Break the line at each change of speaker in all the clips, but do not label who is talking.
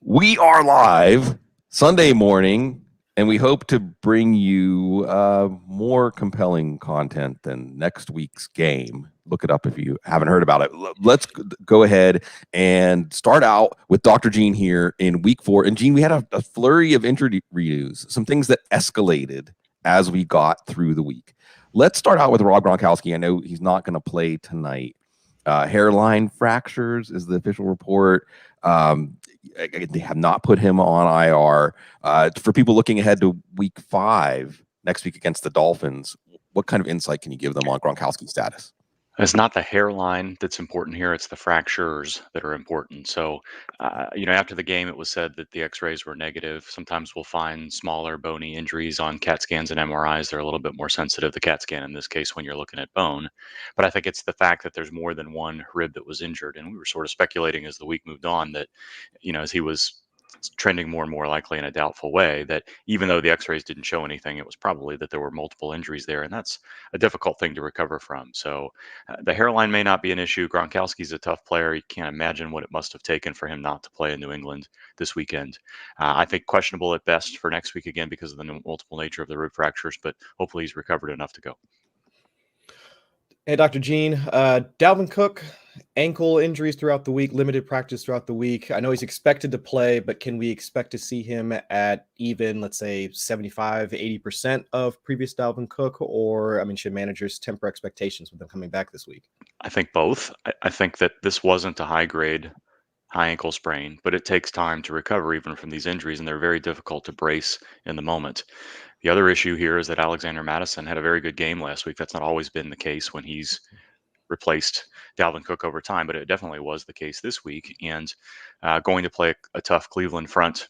We are live Sunday morning, and we hope to bring you more compelling content than next week's game. Look it up if you haven't heard about it. Let's go ahead and start out with Dr. Gene here in week 4. And Gene, we had a flurry of injury news, some things that escalated as we got through the week. Let's start out with Rob Gronkowski. I know he's not going to play tonight. Hairline fractures is the official report. They have not put him on IR. For people looking ahead to week 5 next week against the Dolphins, what kind of insight can you give them on Gronkowski's status?
It's not the hairline that's important here. It's the fractures that are important. So, after the game, it was said that the x-rays were negative. Sometimes we'll find smaller bony injuries on CAT scans and MRIs. They're a little bit more sensitive, the CAT scan in this case, when you're looking at bone. But I think it's the fact that there's more than one rib that was injured. And we were sort of speculating as the week moved on that, as he was trending more and more likely in a doubtful way, that even though the x-rays didn't show anything, it was probably that there were multiple injuries there, and that's a difficult thing to recover from. So the hairline may not be an issue. Gronkowski's a tough player. You can't imagine what it must have taken for him not to play in New England this weekend. I think questionable at best for next week again because of the multiple nature of the rib fractures, but hopefully he's recovered enough to go.
Hey, Dr. Gene, Dalvin Cook, ankle injuries throughout the week, limited practice throughout the week. I know he's expected to play, but can we expect to see him at even, let's say, 75, 80% of previous Dalvin Cook? Or, should managers temper expectations with him coming back this week?
I think both. I think that this wasn't a high ankle sprain, but it takes time to recover even from these injuries, and they're very difficult to brace in the moment. The other issue here is that Alexander Mattison had a very good game last week. That's not always been the case when he's replaced Dalvin Cook over time, but it definitely was the case this week. And going to play a tough Cleveland front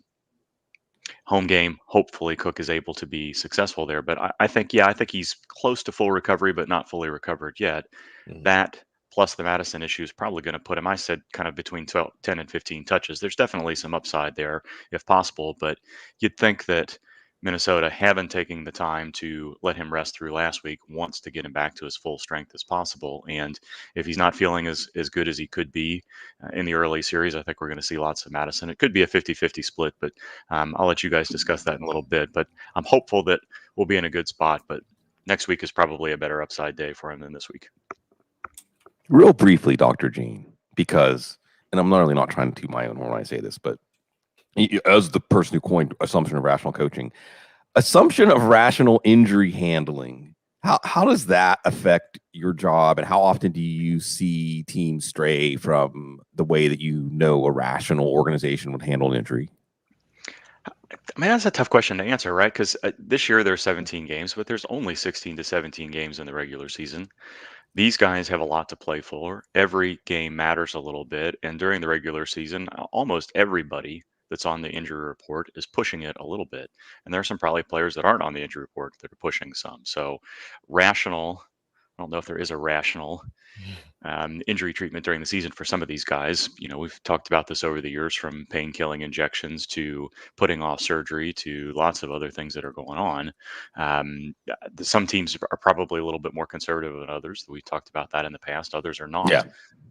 home game, hopefully Cook is able to be successful there. But I think he's close to full recovery, but not fully recovered yet. Mm-hmm. That plus the Madison issue is probably going to put him, I said, kind of between 10 and 15 touches. There's definitely some upside there if possible, but you'd think that Minnesota, having taken the time to let him rest through last week, wants to get him back to his full strength as possible. And if he's not feeling as good as he could be in the early series, I think we're going to see lots of Madison. It could be a 50-50 split, but I'll let you guys discuss that in a little bit. But I'm hopeful that we'll be in a good spot, but next week is probably a better upside day for him than this week.
Real briefly, Dr. Gene, because, and I'm really not trying to toot my own horn when I say this, but as the person who coined assumption of rational coaching, assumption of rational injury handling, how does that affect your job, and how often do you see teams stray from the way that a rational organization would handle an injury?
That's a tough question to answer, right? Because this year there's 17 games, but there's only 16 to 17 games in the regular season. These guys have a lot to play for. Every game matters a little bit, and during the regular season, almost everybody that's on the injury report is pushing it a little bit. And there are some probably players that aren't on the injury report that are pushing some. So rational, I don't know if there is a rational injury treatment during the season for some of these guys. We've talked about this over the years, from pain-killing injections to putting off surgery to lots of other things that are going on. Some teams are probably a little bit more conservative than others. We talked about that in the past. Others are not. Yeah.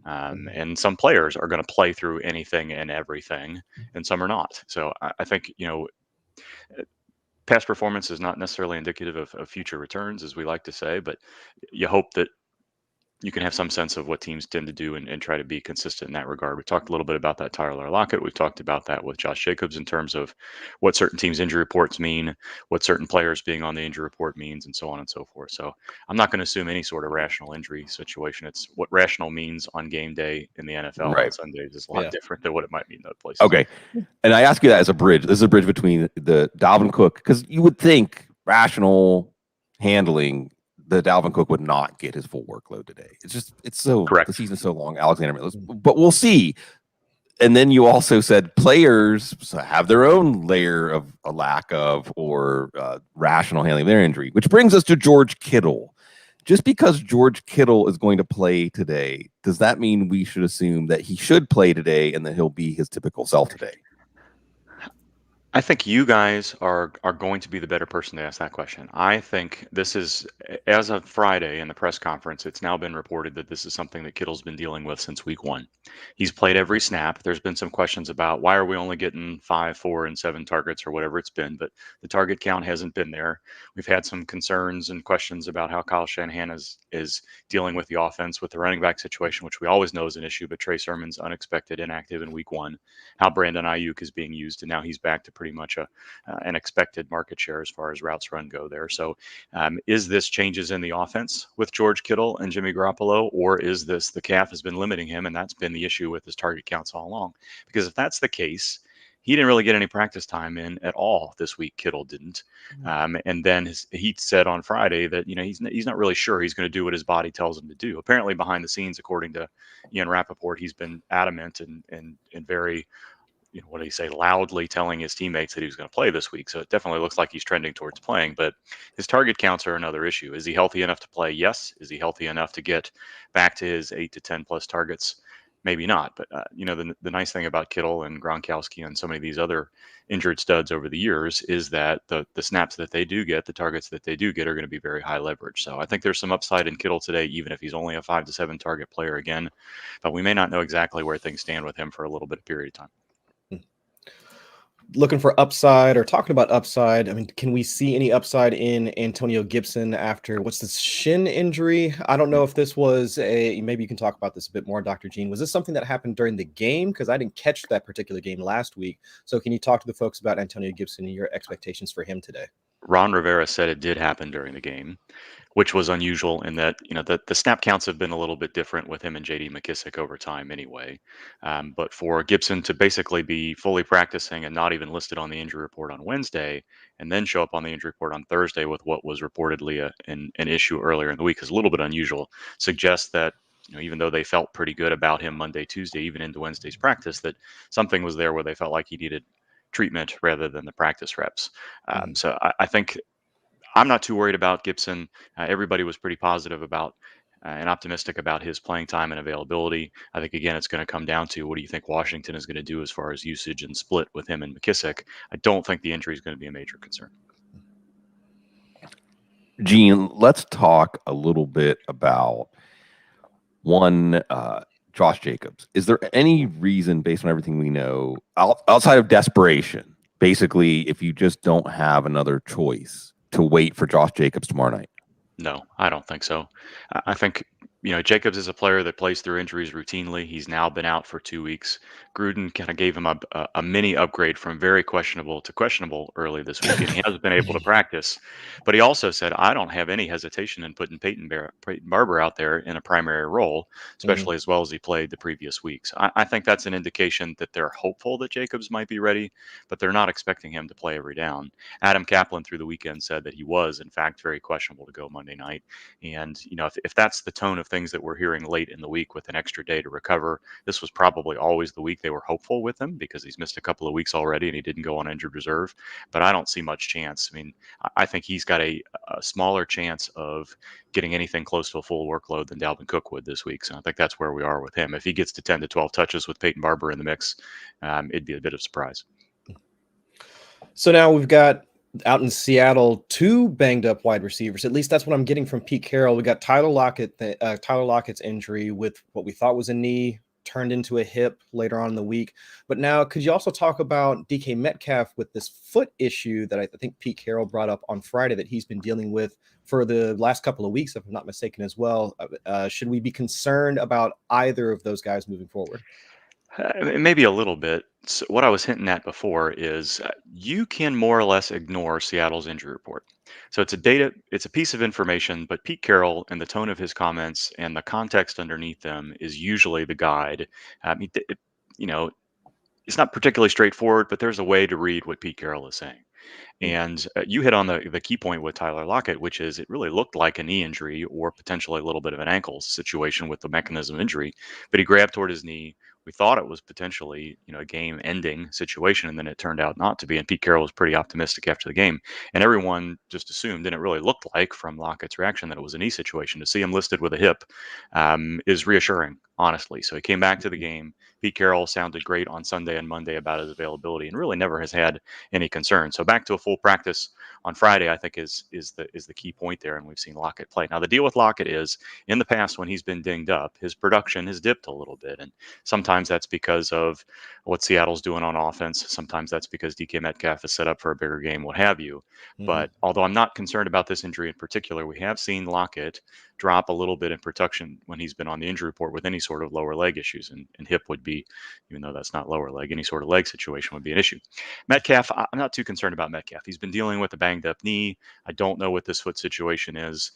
And some players are going to play through anything and everything, and some are not. So I think, past performance is not necessarily indicative of future returns, as we like to say, but you hope that you can have some sense of what teams tend to do and try to be consistent in that regard. We talked a little bit about that Tyler Lockett. We've talked about that with Josh Jacobs in terms of what certain teams' injury reports mean, what certain players being on the injury report means, and so on and so forth. So I'm not going to assume any sort of rational injury situation. It's what rational means on game day in the NFL on Sundays is a lot different than what it might mean in other places.
Okay. And I ask you that as a bridge. This is a bridge between the Dalvin Cook, because you would think rational handling, the Dalvin Cook would not get his full workload today. It's so correct. The season's so long, Alexander, but we'll see. And then you also said players have their own layer of a lack of or rational handling of their injury, which brings us to George Kittle. Just because George Kittle is going to play today, does that mean we should assume that he should play today and that he'll be his typical self today?
I think you guys are going to be the better person to ask that question. I think this is, as of Friday in the press conference, it's now been reported that this is something that Kittle's been dealing with since week one. He's played every snap. There's been some questions about why are we only getting 5, 4, and 7 targets or whatever it's been, but the target count hasn't been there. We've had some concerns and questions about how Kyle Shanahan is dealing with the offense with the running back situation, which we always know is an issue. But Trey Sermon's unexpected inactive in week one, how Brandon Ayuk is being used, and now he's back to pretty much an expected market share as far as routes run go there. So, is this changes in the offense with George Kittle and Jimmy Garoppolo, or is this the calf has been limiting him, and that's been the issue with his target counts all along? Because if that's the case, he didn't really get any practice time in at all this week. Kittle didn't, and then he said on Friday that he's not really sure he's going to do what his body tells him to do. Apparently, behind the scenes, according to Ian Rappaport, he's been adamant and very, what do you say, loudly telling his teammates that he was going to play this week. So it definitely looks like he's trending towards playing, but his target counts are another issue. Is he healthy enough to play? Yes. Is he healthy enough to get back to his 8 to 10 plus targets? Maybe not. But, the nice thing about Kittle and Gronkowski and so many of these other injured studs over the years is that the snaps that they do get, the targets that they do get, are going to be very high leverage. So I think there's some upside in Kittle today, even if he's only a 5 to 7 target player again. But we may not know exactly where things stand with him for a little bit of period of time.
Looking for upside or talking about upside, I mean, can we see any upside in Antonio Gibson after what's this shin injury? I don't know if this was maybe you can talk about this a bit more, Dr. Gene. Was this something that happened during the game? Because I didn't catch that particular game last week. So can you talk to the folks about Antonio Gibson and your expectations for him today?
Ron Rivera said it did happen during the game, which was unusual in that, the snap counts have been a little bit different with him and JD McKissick over time anyway. But for Gibson to basically be fully practicing and not even listed on the injury report on Wednesday, and then show up on the injury report on Thursday with what was reportedly an issue earlier in the week is a little bit unusual. Suggests that, even though they felt pretty good about him Monday, Tuesday, even into Wednesday's practice, that something was there where they felt like he needed treatment rather than the practice reps. So I think I'm not too worried about Gibson. Everybody was pretty positive about and optimistic about his playing time and availability. I think, again, it's going to come down to what do you think Washington is going to do as far as usage and split with him and McKissick. I don't think the injury is going to be a major concern.
Gene, let's talk a little bit about Josh Jacobs. Is there any reason, based on everything we know, outside of desperation, basically, if you just don't have another choice, to wait for Josh Jacobs tomorrow night?
No, I don't think so. I think, Jacobs is a player that plays through injuries routinely. He's now been out for 2 weeks. Gruden kind of gave him a mini upgrade from very questionable to questionable early this week, and he hasn't been able to practice. But he also said, I don't have any hesitation in putting Peyton Barber out there in a primary role, especially as well as he played the previous weeks. I think that's an indication that they're hopeful that Jacobs might be ready, but they're not expecting him to play every down. Adam Kaplan through the weekend said that he was, in fact, very questionable to go Monday night. And, if that's the tone of things that we're hearing late in the week with an extra day to recover, this was probably always the week they were hopeful with him because he's missed a couple of weeks already and he didn't go on injured reserve. But I don't see much chance. I mean, I think he's got a smaller chance of getting anything close to a full workload than Dalvin Cook would this week. So I think that's where we are with him. If he gets to 10 to 12 touches with Peyton Barber in the mix, it'd be a bit of a surprise.
So now we've got out in Seattle 2 banged up wide receivers. At least that's what I'm getting from Pete Carroll. We got Tyler Lockett's injury with what we thought was a knee turned into a hip later on in the week. But now, could you also talk about DK Metcalf with this foot issue that I think Pete Carroll brought up on Friday that he's been dealing with for the last couple of weeks, if I'm not mistaken, as well? Should we be concerned about either of those guys moving forward?
Maybe a little bit. So what I was hinting at before is you can more or less ignore Seattle's injury report. So it's a piece of information, but Pete Carroll and the tone of his comments and the context underneath them is usually the guide. You know, it's not particularly straightforward, but there's a way to read what Pete Carroll is saying. And you hit on the key point with Tyler Lockett, which is it really looked like a knee injury or potentially a little bit of an ankle situation with the mechanism injury. But he grabbed toward his knee. We thought it was potentially, a game-ending situation, and then it turned out not to be. And Pete Carroll was pretty optimistic after the game, and everyone just assumed, and it really looked like from Lockett's reaction that it was a knee situation. To see him listed with a hip is reassuring honestly. So he came back to the game. Pete Carroll sounded great on Sunday and Monday about his availability, and really never has had any concern. So back to a full practice on Friday, I think is the key point there, and we've seen Lockett play. Now the deal with Lockett is, in the past when he's been dinged up, his production has dipped a little bit, and sometimes that's because of what Seattle's doing on offense. Sometimes that's because DK Metcalf is set up for a bigger game, what have you. But although I'm not concerned about this injury in particular, we have seen Lockett drop a little bit in production when he's been on the injury report with any sort of lower leg issues, and hip would be, even though that's not lower leg, any sort of leg situation would be an issue. Metcalf, I'm not too concerned about Metcalf. He's been dealing with a banged up knee. I don't know what this foot situation is.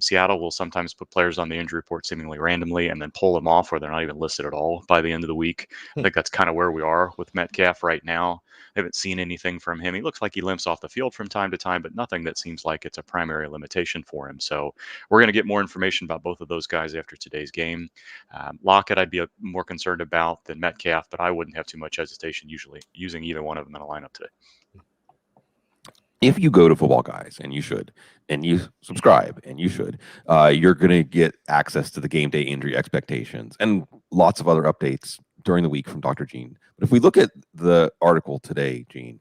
Seattle will sometimes put players on the injury report seemingly randomly and then pull them off where they're not even listed at all by the end of the week. I think that's kind of where we are with Metcalf right now. I haven't seen anything from him. He looks like he limps off the field from time to time, but nothing that seems like it's a primary limitation for him. So we're going to get more information about both of those guys after today's game. Lockett, I'd be more concerned about than Metcalf, but I wouldn't have too much hesitation usually using either one of them in a lineup today.
If you go to Football Guys, and you should, and you subscribe, and you should, you're going to get access to the game day injury expectations and lots of other updates during the week from Dr. Gene. But if we look at the article today, Gene,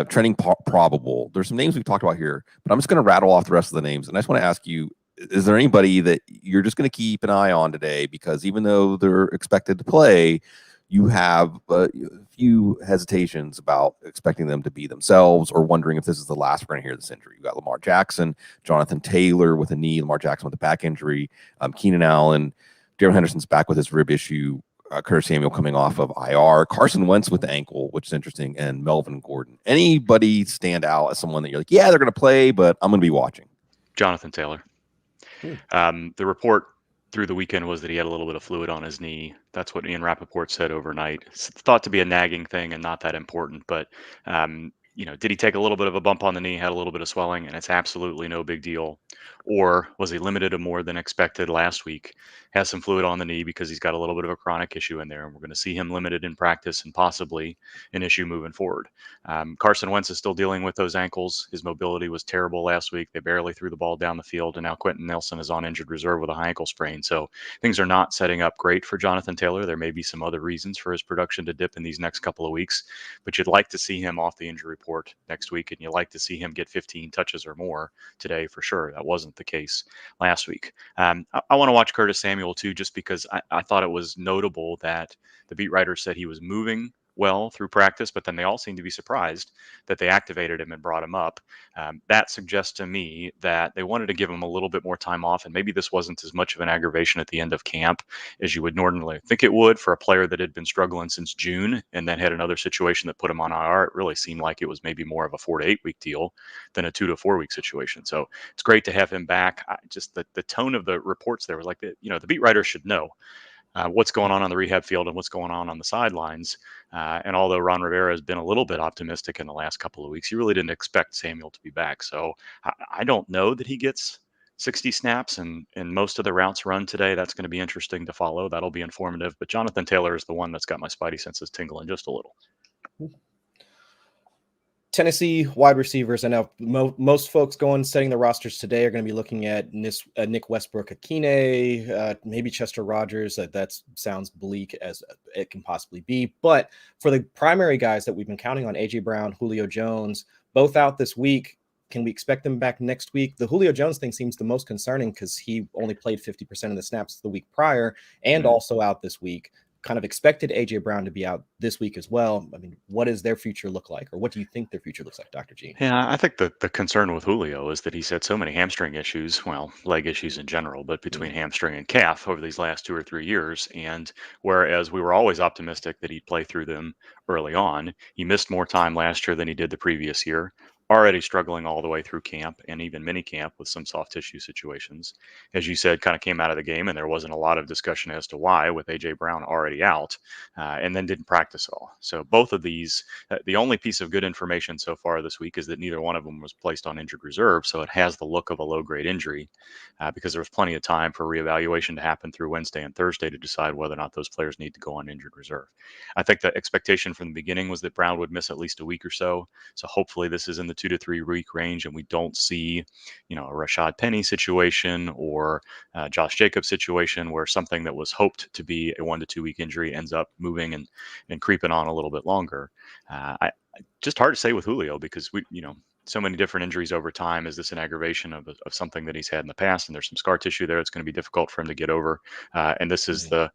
trending probable, there's some names we've talked about here, but I'm just going to rattle off the rest of the names. And I just want to ask you, is there anybody that you're just going to keep an eye on today? Because even though they're expected to play, you have a few hesitations about expecting them to be themselves or wondering if this is the last we're going to hear this injury. You got Lamar Jackson, Jonathan Taylor with a knee, Lamar Jackson with a back injury, Keenan Allen, Darrell Henderson's back with his rib issue, Curtis Samuel coming off of IR, Carson Wentz with the ankle, which is interesting, and Melvin Gordon. Anybody stand out as someone that you're like, yeah, they're going to play, but I'm going to be watching?
Jonathan Taylor. The report through the weekend was that he had a little bit of fluid on his knee. That's what Ian Rappaport said overnight. It's thought to be a nagging thing and not that important, but did he take a little bit of a bump on the knee, had a little bit of swelling, and it's absolutely no big deal? Or was he limited to more than expected last week? Has some fluid on the knee because he's got a little bit of a chronic issue in there, and we're going to see him limited in practice and possibly an issue moving forward. Carson Wentz is still dealing with those ankles. His mobility was terrible last week. They barely threw the ball down the field, and now Quentin Nelson is on injured reserve with a high ankle sprain. So things are not setting up great for Jonathan Taylor. There may be some other reasons for his production to dip in these next couple of weeks, but you'd like to see him off the injury report next week, and you like to see him get 15 touches or more today for sure. That wasn't the case last week. I want to watch Curtis Samuel too, just because I thought it was notable that the beat writer said he was moving well through practice, but then they all seem to be surprised that they activated him and brought him up. That suggests to me that they wanted to give him a little bit more time off, and maybe this wasn't as much of an aggravation at the end of camp as you would normally think it would for a player that had been struggling since June and then had another situation that put him on IR. It really seemed like it was maybe more of a 4 to 8 week deal than a 2 to 4 week situation. So it's great to have him back. Just the tone of the reports there was like, the beat writer should know what's going on the rehab field and what's going on the sidelines. And although Ron Rivera has been a little bit optimistic in the last couple of weeks, you really didn't expect Samuel to be back. So I don't know that he gets 60 snaps and most of the routes run today. That's going to be interesting to follow. That'll be informative. But Jonathan Taylor is the one that's got my spidey senses tingling just a little.
Tennessee wide receivers. I know most folks setting the rosters today are going to be looking at Nick Westbrook-Akine, maybe Chester Rogers. That sounds bleak as it can possibly be. But for the primary guys that we've been counting on, A.J. Brown, Julio Jones, both out this week, can we expect them back next week? The Julio Jones thing seems the most concerning because he only played 50% of the snaps the week prior and also out this week. Kind of expected A.J. Brown to be out this week as well. I mean, what does their future look like, or what do you think their future looks like, Dr. Gene?
Yeah, I think the concern with Julio is that he's had so many hamstring issues, well, leg issues in general, but between hamstring and calf over these last 2 or 3 years. And whereas we were always optimistic that he'd play through them early on, he missed more time last year than he did the previous year. Already struggling all the way through camp and even mini camp with some soft tissue situations. As you said, kind of came out of the game, and there wasn't a lot of discussion as to why, with A.J. Brown already out, and then didn't practice at all. So both of these, the only piece of good information so far this week is that neither one of them was placed on injured reserve, so it has the look of a low-grade injury because there was plenty of time for reevaluation to happen through Wednesday and Thursday to decide whether or not those players need to go on injured reserve. I think the expectation from the beginning was that Brown would miss at least a week or so hopefully this is in the 2 to 3 week range, and we don't see, a Rashad Penny situation or Josh Jacobs situation where something that was hoped to be a 1 to 2 week injury ends up moving and creeping on a little bit longer. Just hard to say with Julio because so many different injuries over time. Is this an aggravation of something that he's had in the past? And there's some scar tissue there. It's going to be difficult for him to get over. And this is the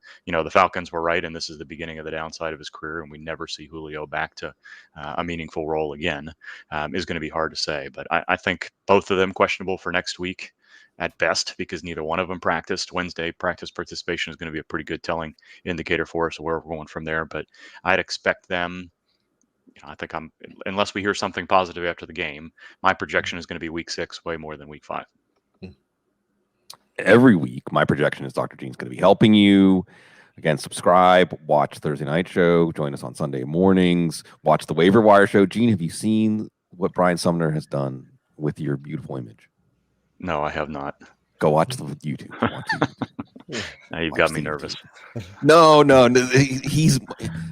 Falcons were right. And this is the beginning of the downside of his career. And we never see Julio back to a meaningful role again. Is going to be hard to say. But I think both of them questionable for next week at best, because neither one of them practiced. Wednesday practice participation is going to be a pretty good telling indicator for us where we're going from there. But I'd expect them. I think unless we hear something positive after the game, my projection is going to be week 6 way more than week 5.
Every week, my projection is Dr. Gene's going to be helping you. Again, subscribe, watch Thursday Night Show, join us on Sunday mornings, watch the Waiver Wire Show. Gene, have you seen what Brian Sumner has done with your beautiful image?
No, I have not.
Go watch the YouTube. Watch the YouTube.
Now you've got me nervous.
No, he's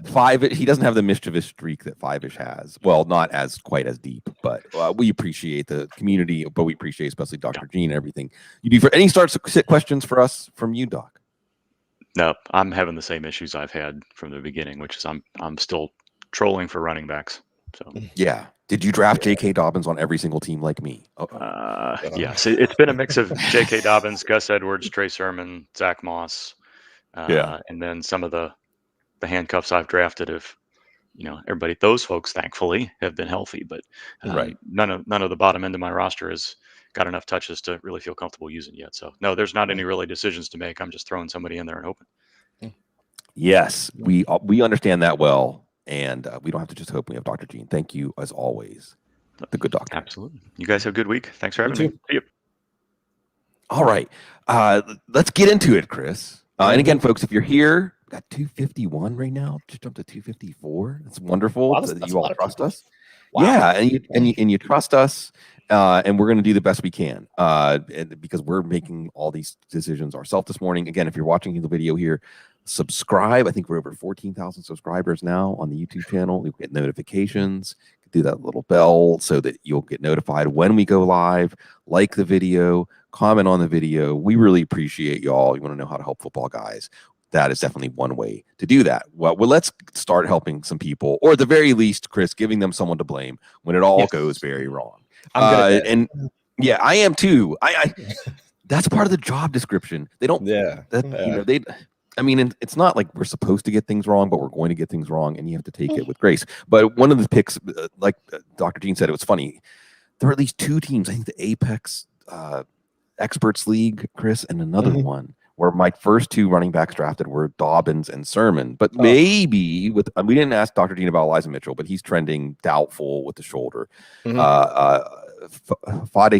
5. He doesn't have the mischievous streak that 5-ish has. Well, not as quite as deep, but we appreciate the community. But we appreciate especially Dr. Gene and everything you do. For any questions for us from you, Doc?
No, I'm having the same issues I've had from the beginning, which is I'm still trolling for running backs. So
yeah. Did you draft J.K. Dobbins on every single team like me?
Yes, it's been a mix of J.K. Dobbins, Gus Edwards, Trey Sermon, Zach Moss, and then some of the handcuffs I've drafted have, everybody. Those folks, thankfully, have been healthy, but none of the bottom end of my roster has got enough touches to really feel comfortable using yet. So no, there's not any really decisions to make. I'm just throwing somebody in there and hoping.
Yes, we understand that well. And we don't have to just hope. We have Dr. Gene. Thank you, as always, the good doctor.
Absolutely. You guys have a good week. Thanks for having me. See you.
All right. Let's get into it, Chris. And again, folks, if you're here, we've got 251 right now. Just jumped to 254. It's wonderful that you all trust us. Wow. Yeah, and you trust us. And we're going to do the best we can because we're making all these decisions ourselves this morning. Again, if you're watching the video here, subscribe. I think we're over 14,000 subscribers now on the YouTube channel. We get notifications. Do that little bell so that you'll get notified when we go live. Like the video, comment on the video. We really appreciate y'all. You want to know how to help football guys? That is definitely one way to do that. Well, let's start helping some people, or at the very least, Chris, giving them someone to blame when it all goes very wrong. And yeah, I am too. I that's part of the job description. They don't. It's not like we're supposed to get things wrong, but we're going to get things wrong, and you have to take it with grace. But one of the picks, like Dr. Gene said, it was funny. There are at least 2 teams. I think the Apex Experts League, Chris, and another one where my first 2 running backs drafted were Dobbins and Sermon. But maybe we didn't ask Dr. Gene about Elijah Mitchell, but he's trending doubtful with the shoulder. Fade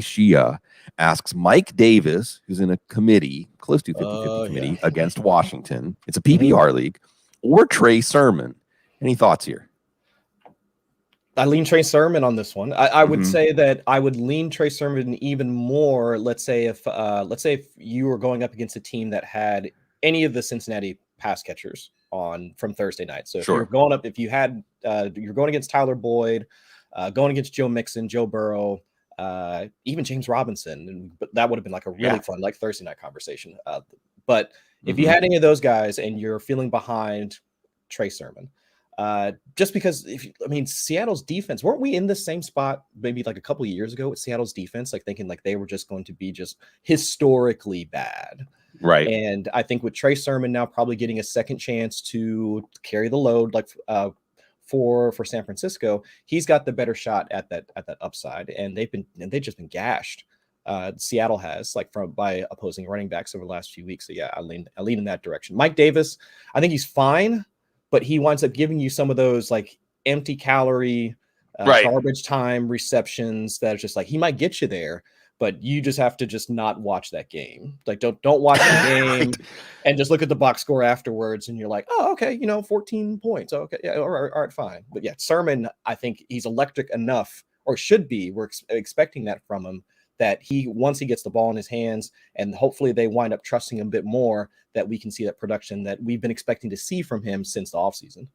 Shia asks Mike Davis, who's in a committee, close to 50-50 committee against Washington. It's a PPR league, or Trey Sermon. Any thoughts here?
I lean Trey Sermon on this one. I would say that I would lean Trey Sermon even more. Let's say if you were going up against a team that had any of the Cincinnati pass catchers from Thursday night. So if you're going up, you're going against Tyler Boyd, going against Joe Mixon, Joe Burrow, even James Robinson, but that would have been like a really fun Thursday night conversation. But if you had any of those guys and you're feeling behind, Trey Sermon. Just because Seattle's defense, weren't we in the same spot maybe like a couple of years ago with Seattle's defense, like thinking like they were just going to be just historically bad.
Right.
And I think with Trey Sermon now probably getting a second chance to carry the load, for San Francisco, he's got the better shot at that upside. And they've just been gashed. Seattle has by opposing running backs over the last few weeks. So yeah, I lean in that direction. Mike Davis, I think he's fine, but he winds up giving you some of those empty calorie, garbage time receptions that are just he might get you there, but you just have to just not watch that game. Don't watch the game and just look at the box score afterwards. And you're like, oh, okay, 14 points. Okay. Yeah. All right, fine. But yeah, Sermon, I think he's electric enough, or should be. We're expecting that from him, that once he gets the ball in his hands, and hopefully they wind up trusting him a bit more, that we can see that production that we've been expecting to see from him since the offseason.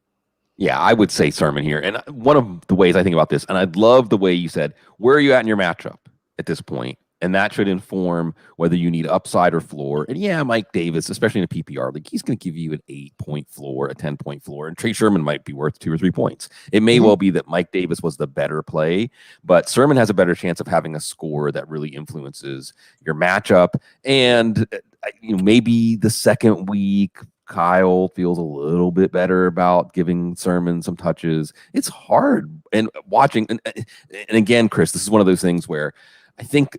Yeah, I would say Sermon here. And one of the ways I think about this, and I'd love the way you said, where are you at in your matchup at this point? And that should inform whether you need upside or floor. And yeah, Mike Davis, especially in a PPR league, he's going to give you an 8-point floor, a 10-point floor. And Trey Sherman might be worth 2 or 3 points. It may well be that Mike Davis was the better play, but Sermon has a better chance of having a score that really influences your matchup. And maybe the second week, Kyle feels a little bit better about giving Sermon some touches. It's hard. And watching, and again, Chris, this is one of those things where I think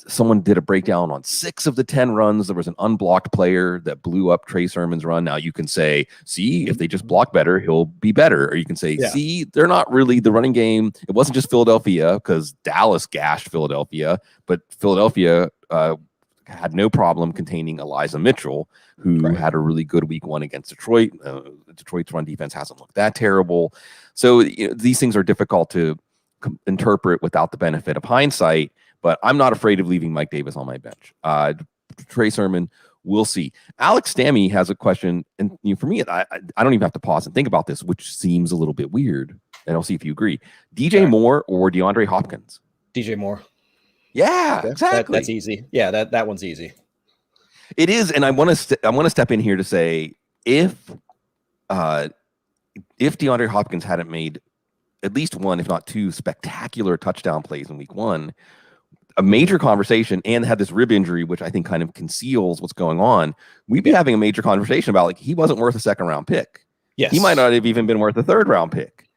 someone did a breakdown on 6 of the 10 runs. There was an unblocked player that blew up Trey Sermon's run. Now you can say, see, if they just block better, he'll be better. Or you can say, see, they're not really the running game. It wasn't just Philadelphia because Dallas gashed Philadelphia, but Philadelphia had no problem containing Elijah Mitchell, who had a really good week 1 against Detroit. Detroit's run defense hasn't looked that terrible. So these things are difficult to interpret without the benefit of hindsight, but I'm not afraid of leaving Mike Davis on my bench. Trey Sermon, we'll see. Alex Stammy has a question, and for me, I don't even have to pause and think about this, which seems a little bit weird, and I'll see if you agree. DJ Moore or DeAndre Hopkins?
DJ Moore.
Yeah, exactly.
That's easy. Yeah, that one's easy.
It is, and I want to step in here to say if DeAndre Hopkins hadn't made at least 1, if not 2, spectacular touchdown plays in week 1, a major conversation, and had this rib injury, which I think kind of conceals what's going on, we'd be having a major conversation about he wasn't worth a 2nd-round pick.
Yes,
he might not have even been worth a 3rd-round pick.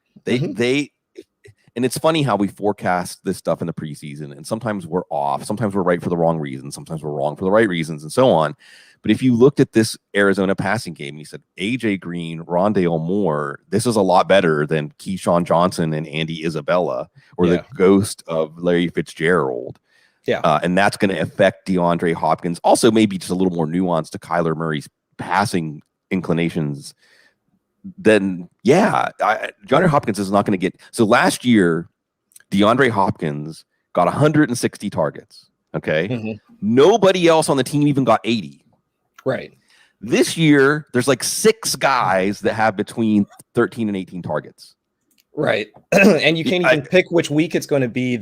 And it's funny how we forecast this stuff in the preseason, and sometimes we're off, sometimes we're right for the wrong reasons, sometimes we're wrong for the right reasons, and so on. But if you looked at this Arizona passing game and you said, AJ Green, Rondale Moore, this is a lot better than Keyshawn Johnson and Andy Isabella, or the ghost of Larry Fitzgerald. And that's going to affect DeAndre Hopkins. Also, maybe just a little more nuance to Kyler Murray's passing inclinations. Then, DeAndre Hopkins is not going to get. So last year, DeAndre Hopkins got 160 targets. Okay. Nobody else on the team even got 80.
Right.
This year, there's like 6 guys that have between 13 and 18 targets.
Right. And you can't even pick which week it's going to be.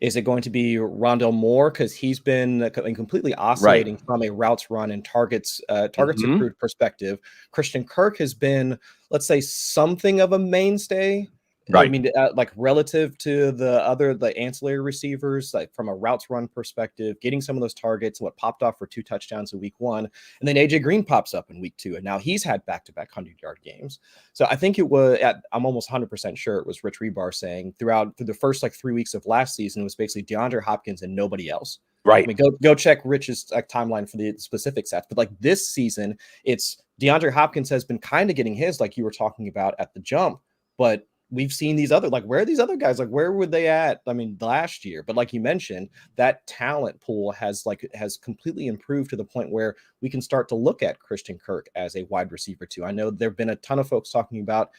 Is it going to be Rondale Moore? Because he's been completely oscillating from a routes run and targets accrued perspective. Christian Kirk has been, let's say, something of a mainstay. Right. I mean, like relative to the ancillary receivers, like from a routes run perspective, getting some of those targets, what popped off for 2 touchdowns in week 1, and then AJ Green pops up in week 2, and now he's had back-to-back 100-yard games. So I think it was, I'm almost 100% sure it was Rich Rebar saying through the first 3 weeks of last season, it was basically DeAndre Hopkins and nobody else. Right. I mean, go check Rich's timeline for the specific stats, but this season, it's DeAndre Hopkins has been kind of getting his, like you were talking about at the jump, but we've seen these other, where are these other guys? Where were they at? I mean, last year, but like you mentioned, that talent pool has completely improved to the point where we can start to look at Christian Kirk as a wide receiver too. I know there've been a ton of folks talking about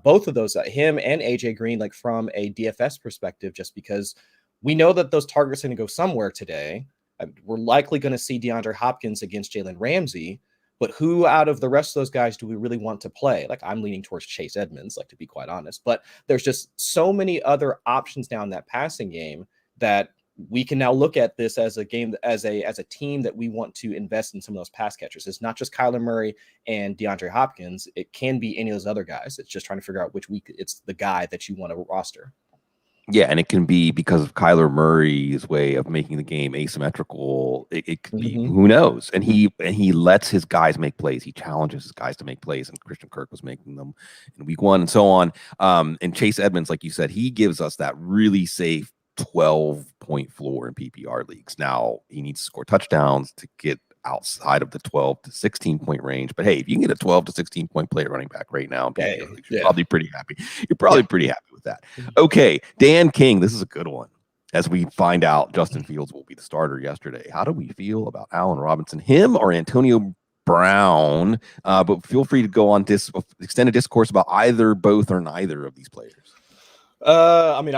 both of those, him and AJ Green, from a DFS perspective, just because we know that those targets are going to go somewhere today. We're likely going to see DeAndre Hopkins against Jalen Ramsey. But who out of the rest of those guys do we really want to play? I'm leaning towards Chase Edmonds, to be quite honest. But there's just so many other options down that passing game that we can now look at this as a game, as a team that we want to invest in some of those pass catchers. It's not just Kyler Murray and DeAndre Hopkins. It can be any of those other guys. It's just trying to figure out which week it's the guy that you want to roster.
Yeah, and it can be because of Kyler Murray's way of making the game asymmetrical. It could be, who knows? And he lets his guys make plays. He challenges his guys to make plays, and Christian Kirk was making them in week 1 and so on. And Chase Edmonds, like you said, he gives us that really safe 12-point floor in PPR leagues. Now he needs to score touchdowns to get outside of the 12 to 16 point range. But hey, if you can get a 12 to 16 point play at running back right now, you're probably pretty happy. You're probably pretty happy with that. Okay, Dan King, this is a good one. As we find out, Justin Fields will be the starter yesterday. How do we feel about Allen Robinson, him or Antonio Brown? But feel free to go on this extended discourse about either, both, or neither of these players.
I mean,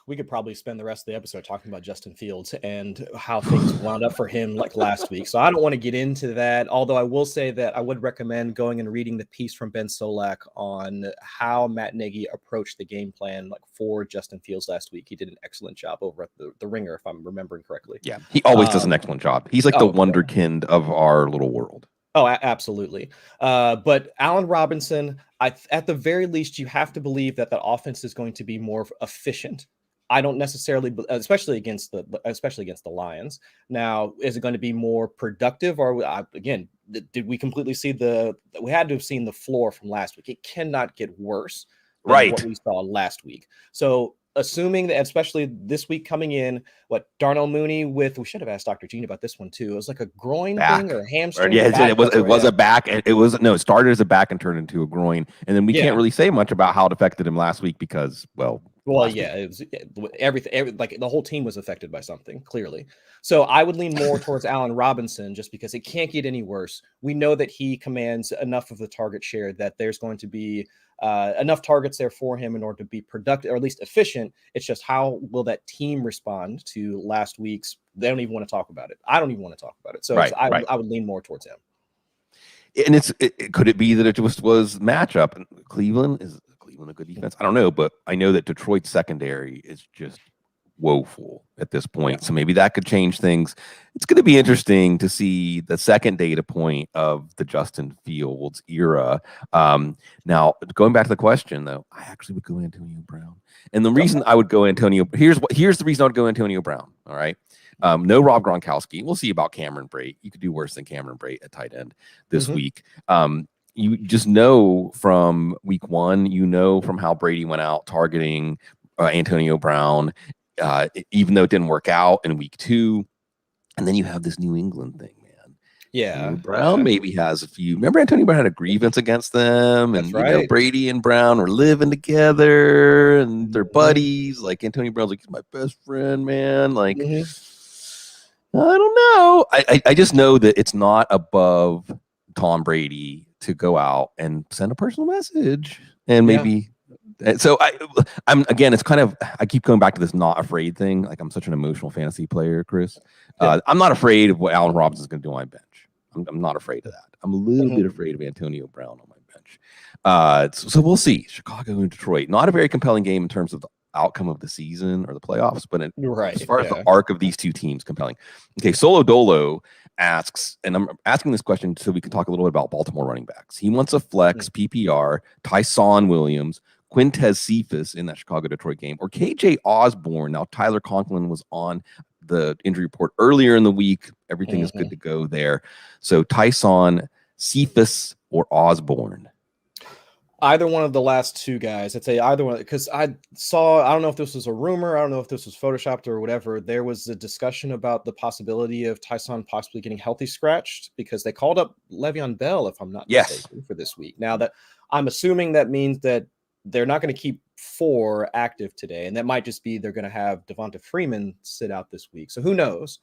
we could probably spend the rest of the episode talking about Justin Fields and how things wound up for him like last week. So I don't want to get into that. Although I will say that I would recommend going and reading the piece from Ben Solak on how Matt Nagy approached the game plan like for Justin Fields last week. He did an excellent job over at the Ringer, if I'm remembering correctly.
Yeah, he always does an excellent job. He's like the wonderkind of our little world.
Oh, absolutely. But Allen Robinson, at the very least, you have to believe that the offense is going to be more efficient. I don't necessarily, especially against the Lions. Now, is it going to be more productive? Or again, did we completely see we had to have seen the floor from last week? It cannot get worse than what we saw last week. So assuming that, especially this week coming in, Darnell Mooney we should have asked Dr. Gene about this one too. It was like a groin thing or a hamstring.
Yeah, it was a back. It started as a back and turned into a groin. And then we can't really say much about how it affected him last week because,
it was everything. Like the whole team was affected by something, clearly. So I would lean more towards Allen Robinson just because it can't get any worse. We know that he commands enough of the target share that there's going to be enough targets there for him in order to be productive or at least efficient. It's just how will that team respond to last week's? They don't even want to talk about it. I don't even want to talk about it. So I would lean more towards him.
And could it be that it just was matchup? And Cleveland a good defense? I don't know, but I know that Detroit's secondary is just woeful at this point. So maybe that could change things. It's going to be interesting to see the second data point of the Justin Fields era. Now, going back to the question, though, I actually would go Antonio Brown. And the reason I would go here's the reason I would go Antonio Brown. All right. No Rob Gronkowski. We'll see about Cameron Brate. You could do worse than Cameron Brate at tight end this week. You just know from week one, from how Brady went out targeting Antonio Brown, even though it didn't work out in week two. And then you have this New England thing, man.
Yeah.
Brown maybe has a few. Remember, Antonio Brown had a grievance against them. And Brady and Brown were living together and they're buddies. Like Antonio Brown's like, he's my best friend, man. Like, I don't know. I just know that it's not above Tom Brady to go out and send a personal message and maybe so I'm again, it's kind of, I keep going back to this not afraid thing. Like I'm such an emotional fantasy player, Chris. I'm not afraid of what Allen Robinson's going to do on my bench. I'm not afraid of that. I'm a little bit afraid of Antonio Brown on my bench. So we'll see. Chicago and Detroit, not a very compelling game in terms of the outcome of the season or the playoffs, but as far as the arc of these two teams, compelling. Okay, Solo Dolo asks, and I'm asking this question so we can talk a little bit about Baltimore running backs. He wants a flex PPR, Tyson Williams, Quintez Cephas in that Chicago-Detroit game, or KJ Osborne. Now, Tyler Conklin was on the injury report earlier in the week. Everything is good to go there. So Tyson, Cephas, or Osborne?
Either one of the last two guys. I'd say either one, because I don't know if this was a rumor. I don't know if this was photoshopped or whatever. There was a discussion about the possibility of Tyson possibly getting healthy scratched because they called up Le'Veon Bell, if I'm not mistaken, for this week. Now that I'm assuming that means that they're not going to keep 4 active today. And that might just be they're going to have Devonta Freeman sit out this week. So who knows?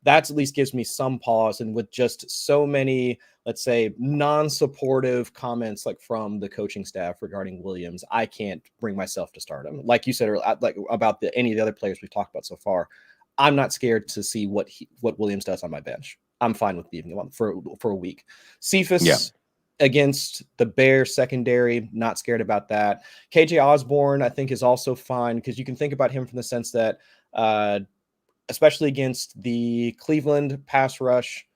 That at least gives me some pause. And with just so many, let's say, non-supportive comments like from the coaching staff regarding Williams, I can't bring myself to start him. Like you said, like about any of the other players we've talked about so far, I'm not scared to see what Williams does on my bench. I'm fine with leaving him on for a week. Cephas against the Bears secondary, not scared about that. KJ Osborne, I think, is also fine because you can think about him from the sense that especially against the Cleveland pass rush,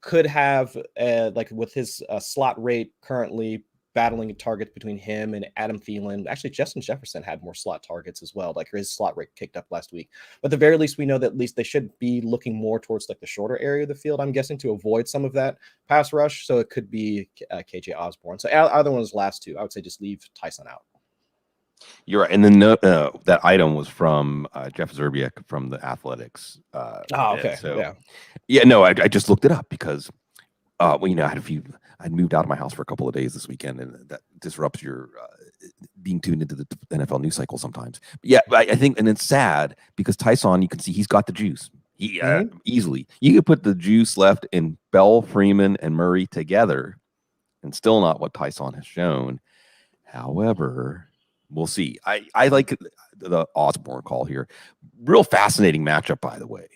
could have like with his slot rate currently battling targets between him and Adam Thielen. Actually, Justin Jefferson had more slot targets as well. Like his slot rate kicked up last week. But at the very least, we know that at least they should be looking more towards like the shorter area of the field, I'm guessing, to avoid some of that pass rush. So it could be KJ Osborne. So either one of those last two, I would say just leave Tyson out.
You're right. And then that item was from Jeff Zerbiak from the Athletics.
Okay.
So, no, I just looked it up because, I'd moved out of my house for a couple of days this weekend, and that disrupts your being tuned into the NFL news cycle sometimes. But I think, and it's sad because Tyson, you can see he's got the juice. He easily, you could put the juice left in Bell, Freeman, and Murray together, and still not what Tyson has shown. However, We'll see. I like the Osborne call here. Real fascinating matchup, by the way.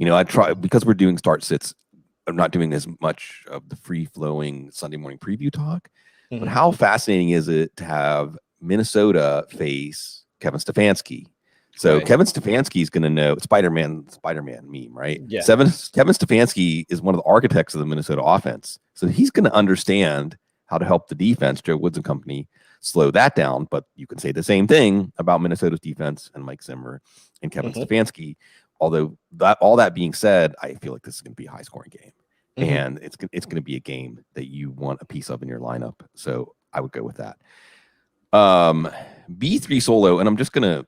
I try because we're doing start sits. I'm not doing as much of the free flowing Sunday morning preview talk, but how fascinating is it to have Minnesota face Kevin Stefanski? So
Right.
Kevin Stefanski is going to know Spider-Man meme, right?
Yeah.
Kevin Stefanski is one of the architects of the Minnesota offense. So he's going to understand how to help the defense, Joe Woods and company, slow that down. But you can say the same thing about Minnesota's defense and Mike Zimmer and Kevin Stefanski. Although all that being said, I feel like this is going to be a high scoring game, and it's going to be a game that you want a piece of in your lineup. So I would go with that. B3 solo, and I'm just going to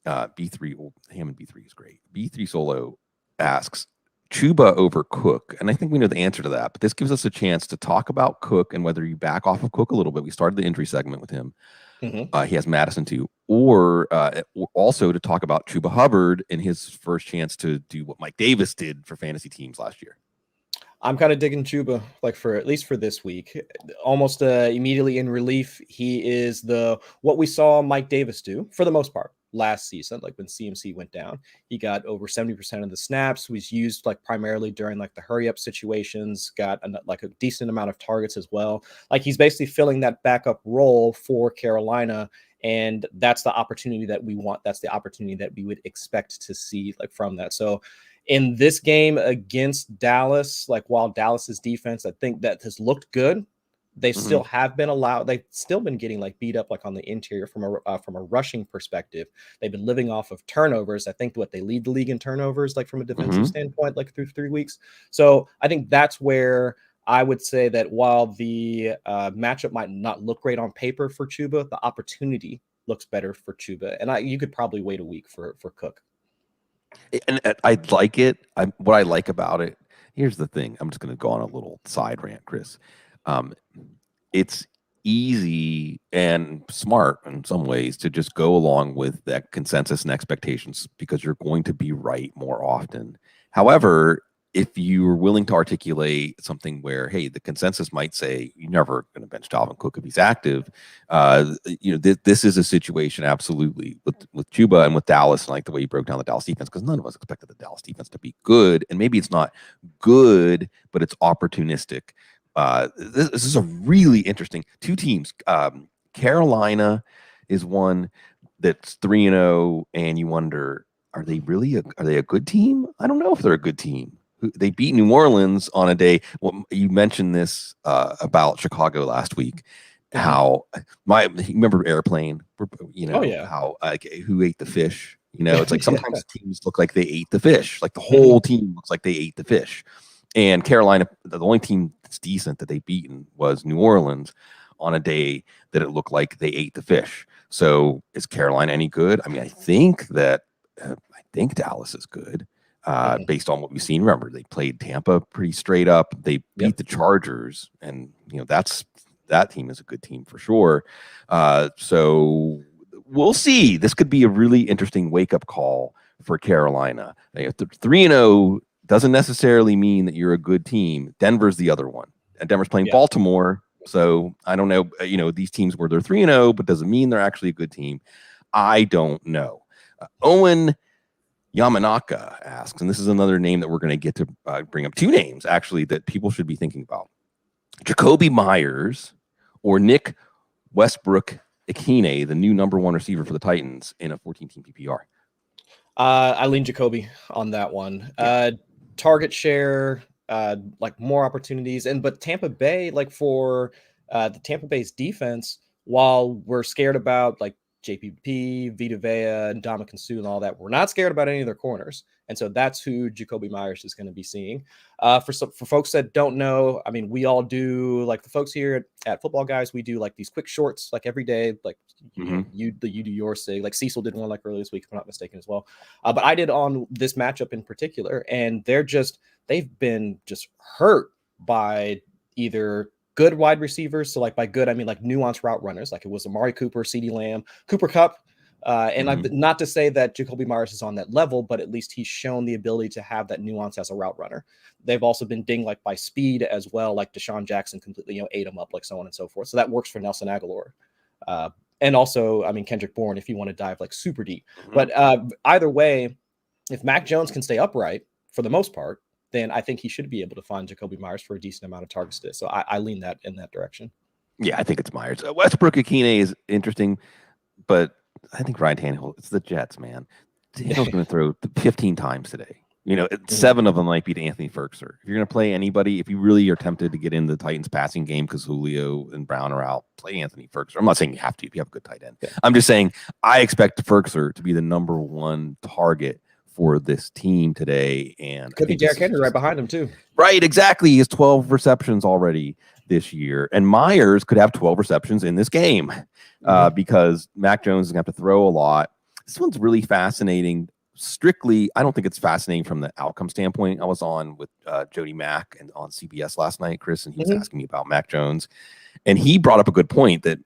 B3 Hammond B3 is great. B3 solo asks Chuba over Cook, and I think we know the answer to that. But this gives us a chance to talk about Cook and whether you back off of Cook a little bit. We started the injury segment with him. He has Madison too, or also to talk about Chuba Hubbard and his first chance to do what Mike Davis did for fantasy teams last year.
I'm kind of digging Chuba, like for at least for this week, almost immediately in relief. He is what we saw Mike Davis do for the most part last season. Like when CMC went down, he got over 70% of the snaps, was used like primarily during like the hurry up situations, got like a decent amount of targets as well. Like he's basically filling that backup role for Carolina. And that's the opportunity that we want. That's the opportunity that we would expect to see like from that. So in this game against Dallas, like while Dallas's defense, I think that has looked good. They still have been they've still been getting like beat up like on the interior from a rushing perspective. They've been living off of turnovers. I think they lead the league in turnovers, like from a defensive standpoint, like through 3 weeks. So I think that's where I would say that while the matchup might not look great on paper for Chuba, the opportunity looks better for Chuba. And you could probably wait a week for Cook.
And I like it. What I like about it, here's the thing. I'm just going to go on a little side rant, Chris. It's easy and smart in some ways to just go along with that consensus and expectations because you're going to be right more often. However, if you're willing to articulate something where, hey, the consensus might say you're never going to bench Dalvin Cook if he's active, this is a situation absolutely with Chuba and with Dallas, and like the way you broke down the Dallas defense, because none of us expected the Dallas defense to be good, and maybe it's not good, but it's opportunistic. This is a really interesting two teams. Carolina is one that's 3-0, and you wonder, are they a good team? I don't know if they're a good team. They beat New Orleans on a day. Well, you mentioned this about Chicago last week. How you remember Airplane? How who ate the fish? It's like sometimes teams look like they ate the fish. Like the whole team looks like they ate the fish. And Carolina, the only team that's decent that they beaten was New Orleans on a day that it looked like they ate the fish. So is Carolina any good? I mean, I think Dallas is good. Based on what we've seen. Remember, they played Tampa pretty straight up. They beat the Chargers, and that team is a good team for sure. So we'll see. This could be a really interesting wake-up call for Carolina. 3-0 doesn't necessarily mean that you're a good team. Denver's the other one, and Denver's playing Baltimore. So I don't know. These teams where they're 3-0, but doesn't mean they're actually a good team. I don't know. Owen Yamanaka asks, and this is another name that we're going to get to bring up. Two names, actually, that people should be thinking about. Jacoby Myers or Nick Westbrook-Ikhine, the new number 1 receiver for the Titans in a 14-team PPR.
I lean Jacoby on that one. Target share, like more opportunities. But Tampa Bay, like for the Tampa Bay's defense, while we're scared about like JPP, Vita Vea, and Ndamukong Suh and all that, we're not scared about any of their corners. And so that's who Jacoby Myers is going to be seeing. For folks that don't know, I mean, we all do, like the folks here at Football Guys, we do like these quick shorts like every day. Like you do your sig. Like Cecil did one like earlier this week, if I'm not mistaken as well. But I did on this matchup in particular, and they've been just hurt by either good wide receivers. So like by good, I mean like nuanced route runners. Like it was Amari Cooper, CeeDee Lamb, Cooper Kupp. And not to say that Jacoby Myers is on that level, but at least he's shown the ability to have that nuance as a route runner. They've also been dinged like by speed as well, like Deshaun Jackson completely ate him up, like so on and so forth. So that works for Nelson Aguilar. And also, I mean, Kendrick Bourne, if you want to dive like super deep.
Mhm.
But either way, if Mac Jones can stay upright for the most part, then I think he should be able to find Jacoby Myers for a decent amount of targets today. So I lean that in that direction.
Yeah, I think it's Myers. Westbrook Akine is interesting, but I think Ryan Tannehill, it's the Jets, man. Tannehill's going to throw 15 times today. 7 of them might be to Anthony Ferguson. If you're going to play anybody, if you really are tempted to get in the Titans passing game because Julio and Brown are out, play Anthony Ferguson. I'm not saying you have to if you have a good tight end. Yeah. I'm just saying I expect Ferguson to be the number one target for this team today. And
could be Derrick Henry right behind him too.
Right, exactly. He has 12 receptions already this year. And Myers could have 12 receptions in this game because Mac Jones is going to have to throw a lot. This one's really fascinating. Strictly, I don't think it's fascinating from the outcome standpoint. I was on with Jody Mack and on CBS last night, Chris, and he was asking me about Mac Jones. And he brought up a good point that,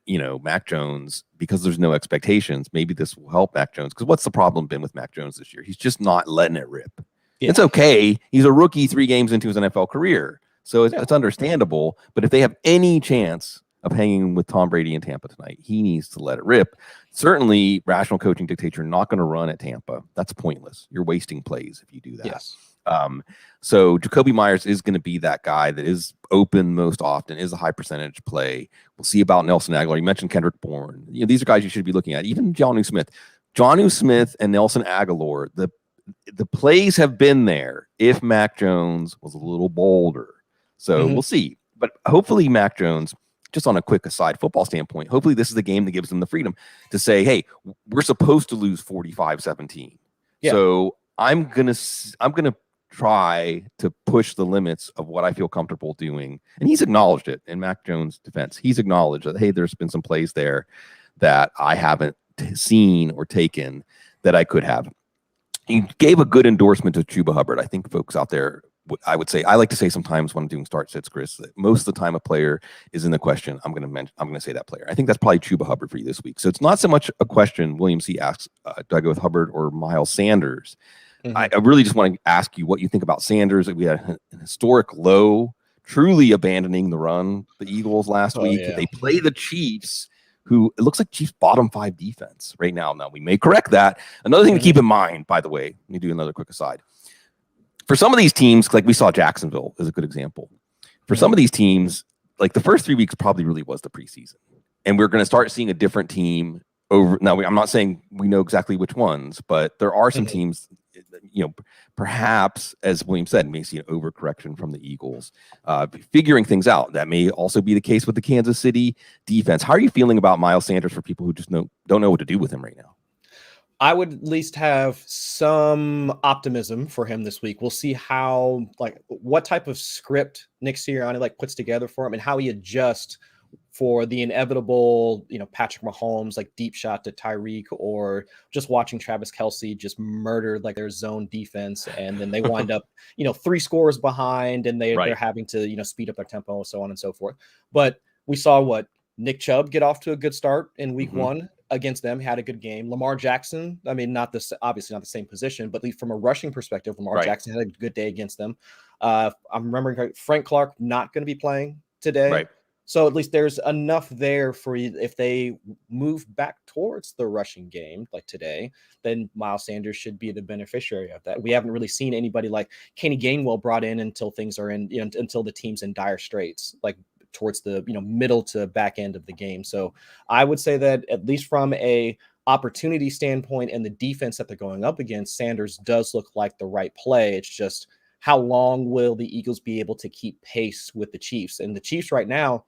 Mac Jones, because there's no expectations, maybe this will help Mac Jones. Because what's the problem been with Mac Jones this year? He's just not letting it rip. Yeah. It's okay. He's a rookie 3 games into his NFL career. So it's understandable. But if they have any chance of hanging with Tom Brady in Tampa tonight, he needs to let it rip. Certainly, rational coaching dictates you're not going to run at Tampa. That's pointless. You're wasting plays if you do that.
Yes.
So Jacoby Myers is going to be that guy that is open most often, is a high percentage play. We'll see about Nelson Aguilar. You mentioned Kendrick Bourne. These are guys you should be looking at. Even Jonnu Smith. Jonnu Smith and Nelson Aguilar, the plays have been there if Mac Jones was a little bolder. So we'll see. But hopefully Mac Jones, just on a quick aside football standpoint, hopefully this is the game that gives them the freedom to say, hey, we're supposed to lose 45-17. Yeah. So I'm going to try to push the limits of what I feel comfortable doing. And he's acknowledged it in Mac Jones' defense. He's acknowledged that, hey, there's been some plays there that I haven't seen or taken that I could have. He gave a good endorsement to Chuba Hubbard. I think folks out there, I would say, I like to say sometimes when I'm doing start sits, Chris, that most of the time a player is in the question, I'm going to say that player. I think that's probably Chuba Hubbard for you this week. So it's not so much a question. William C. asks, do I go with Hubbard or Miles Sanders? I really just want to ask you what you think about Sanders. We had an historic low, truly abandoning the run, the Eagles last week. Yeah. They play the Chiefs, who it looks like Chiefs bottom 5 defense right now. Now, we may correct that. Another thing to keep in mind, by the way, let me do another quick aside. For some of these teams, like we saw Jacksonville is a good example. For some of these teams, like the first 3 weeks probably really was the preseason. And we're going to start seeing a different team over. Now, I'm not saying we know exactly which ones, but there are some teams, perhaps, as William said, may see an overcorrection from the Eagles, figuring things out. That may also be the case with the Kansas City defense. How are you feeling about Miles Sanders for people who just don't know what to do with him right now?
I would at least have some optimism for him this week. We'll see what type of script Nick Sirianni puts together for him and how he adjusts for the inevitable, Patrick Mahomes, deep shot to Tyreek, or just watching Travis Kelce just murder their zone defense. And then they wind up, 3 scores behind and they're having to, speed up their tempo, so on and so forth. But we saw Nick Chubb get off to a good start in week 1 against them, had a good game. Lamar Jackson, I mean, obviously not the same position, but from a rushing perspective, Lamar Jackson had a good day against them. I'm remembering Frank Clark not going to be playing today. Right. So at least there's enough there for you. If they move back towards the rushing game like today, then Miles Sanders should be the beneficiary of that. We haven't really seen anybody like Kenny Gainwell brought in until things are in, until the team's in dire straits, towards the middle to back end of the game. So I would say that at least from a opportunity standpoint and the defense that they're going up against, Sanders does look like the right play. It's just how long will the Eagles be able to keep pace with the Chiefs? And the Chiefs right now,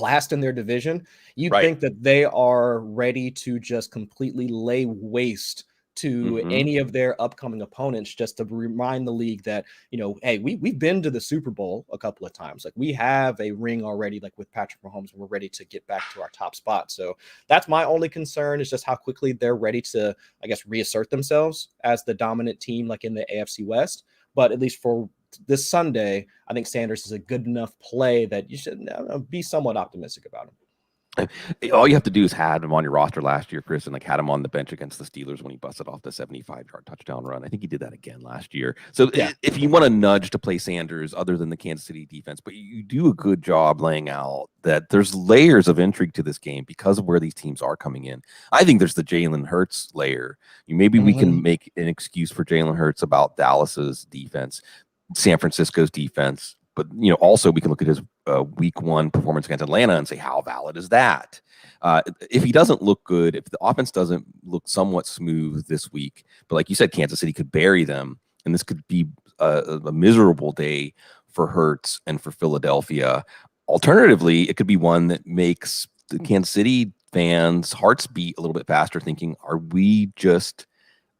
last in their division, you'd think that they are ready to just completely lay waste to any of their upcoming opponents, just to remind the league that, hey, we've been to the Super Bowl a couple of times. We have a ring already, with Patrick Mahomes, and we're ready to get back to our top spot. So that's my only concern, is just how quickly they're ready to, I guess, reassert themselves as the dominant team, in the AFC West. But at least for this Sunday, I think Sanders is a good enough play that you should be somewhat optimistic about him.
All you have to do is had him on your roster last year, Chris, and like had him on the bench against the Steelers when he busted off the 75-yard touchdown run. I think he did that again last year. So
Yeah.
if you want to nudge to play Sanders other than the Kansas City defense, but you do a good job laying out that there's layers of intrigue to this game because of where these teams are coming in. I think there's the Jalen Hurts layer. Maybe we can make an excuse for Jalen Hurts about Dallas's defense, San Francisco's defense. But, also we can look at his week 1 performance against Atlanta and say, how valid is that? If he doesn't look good, if the offense doesn't look somewhat smooth this week, but like you said, Kansas City could bury them, and this could be a miserable day for Hurts and for Philadelphia. Alternatively, it could be one that makes the Kansas City fans' hearts beat a little bit faster, thinking, are we just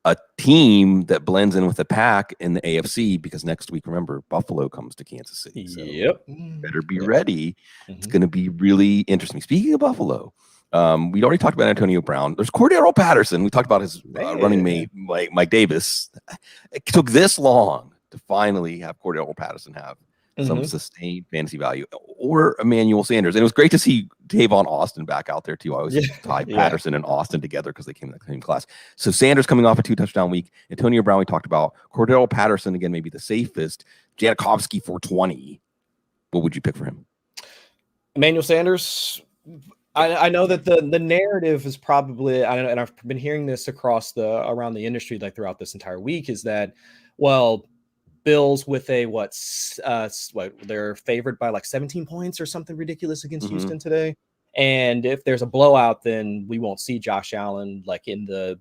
a team that blends in with the pack in the AFC? Because next week, remember, Buffalo comes to Kansas City. So better be ready. It's going to be really interesting. Speaking of Buffalo, we already talked about Antonio Brown. There's Cordero Patterson. We talked about his running mate, Mike Davis. It took this long to finally have Cordero Patterson have some sustained fantasy value, or Emmanuel Sanders. And it was great to see Tavon Austin back out there too. I always tie Patterson and Austin together because they came in the same class. So Sanders coming off a 2-touchdown week. Antonio Brown we talked about. Cordero Patterson, again, maybe the safest. Janikowski 420. What would you pick for him?
Emmanuel Sanders. I know that the narrative is probably, and I've been hearing this around the industry like throughout this entire week, is that, well, Bills with a what they're favored by like 17 points or something ridiculous against Houston today. And if there's a blowout, then we won't see Josh Allen like in the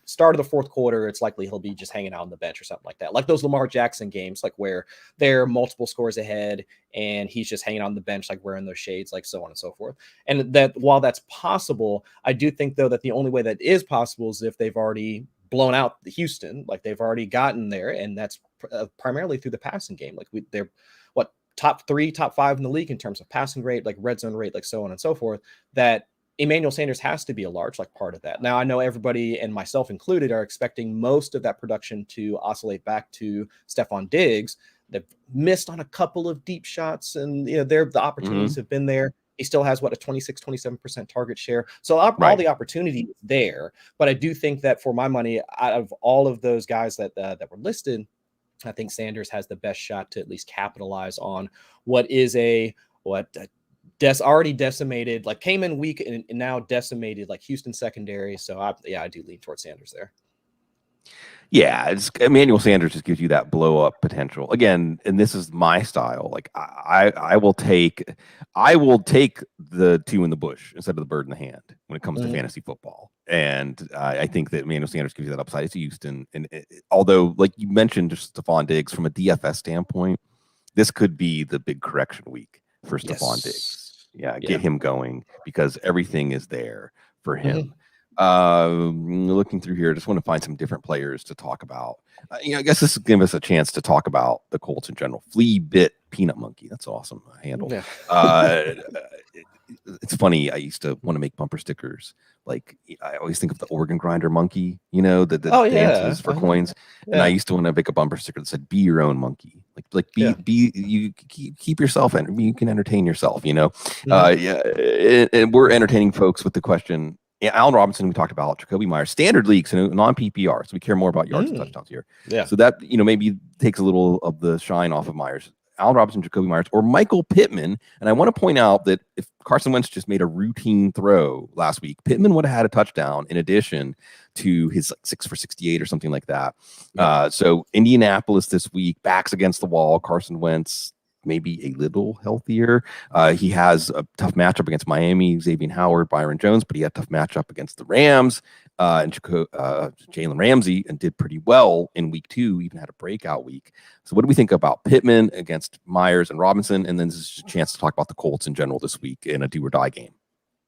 start of the fourth quarter. It's likely he'll be just hanging out on the bench or something like that, like those Lamar Jackson games, like where they're multiple scores ahead and he's just hanging on the bench, like wearing those shades, like so on and so forth. And that while that's possible, I do think though that the only way that is possible is if they've already blown out the Houston, like they've already gotten there, and that's primarily through the passing game. Like they're top 3, top 5 in the league in terms of passing rate, like red zone rate, like so on and so forth, that Emmanuel Sanders has to be a large like part of that. Now I know everybody, and myself included, are expecting most of that production to oscillate back to Stephon Diggs. They've missed on a couple of deep shots, and the opportunities have been there. He still has a 27% target share. So all the opportunity is there. But I do think that for my money, out of all of those guys that were listed, I think Sanders has the best shot to at least capitalize on what is already decimated, like came in weak and now decimated, like Houston secondary. So I do lean towards Sanders there.
Yeah, Emmanuel Sanders just gives you that blow up potential again, and this is my style. Like I will take the 2 in the bush instead of the bird in the hand when it comes to fantasy football, and I think that Emmanuel Sanders gives you that upside. It's Houston, and although like you mentioned, just Stephon Diggs from a DFS standpoint, this could be the big correction week for Stephon Diggs. Get him going because everything is there for him. Looking through here, I just want to find some different players to talk about. I guess this will give us a chance to talk about the Colts in general. Flea Bit Peanut Monkey. That's awesome handle. It's funny. I used to want to make bumper stickers. Like I always think of the organ grinder monkey, that dances for coins. And I used to want to make a bumper sticker that said, "Be your own monkey." Be you keep yourself and you can entertain yourself. And we're entertaining folks with the question. Yeah, Allen Robinson, we talked about Jacoby Myers, standard leagues, non-PPR. So we care more about yards and touchdowns here. Yeah. So that, maybe takes a little of the shine off of Myers. Allen Robinson, Jacoby Myers, or Michael Pittman. And I want to point out that if Carson Wentz just made a routine throw last week, Pittman would have had a touchdown in addition to his 6 for 68 or something like that. Yeah. So Indianapolis this week, backs against the wall. Carson Wentz, maybe a little healthier. He has a tough matchup against Miami, Xavier Howard, Byron Jones, but he had a tough matchup against the Rams and Jalen Ramsey, and did pretty well in week 2, even had a breakout week. So what do we think about Pittman against Myers and Robinson? And then this is a chance to talk about the Colts in general this week in a do or die game.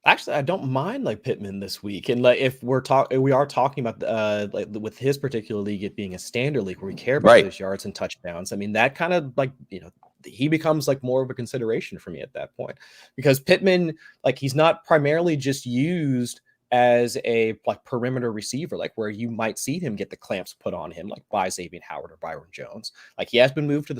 Actually, I don't mind like Pittman this week, and like if we are talking about like with his particular league, it being a standard league where we care about those yards and touchdowns. I mean, that kind of like he becomes like more of a consideration for me at that point, because Pittman, like he's not primarily just used as a like perimeter receiver, like where you might see him get the clamps put on him, like by Xavier Howard or Byron Jones. Like he has been moved to the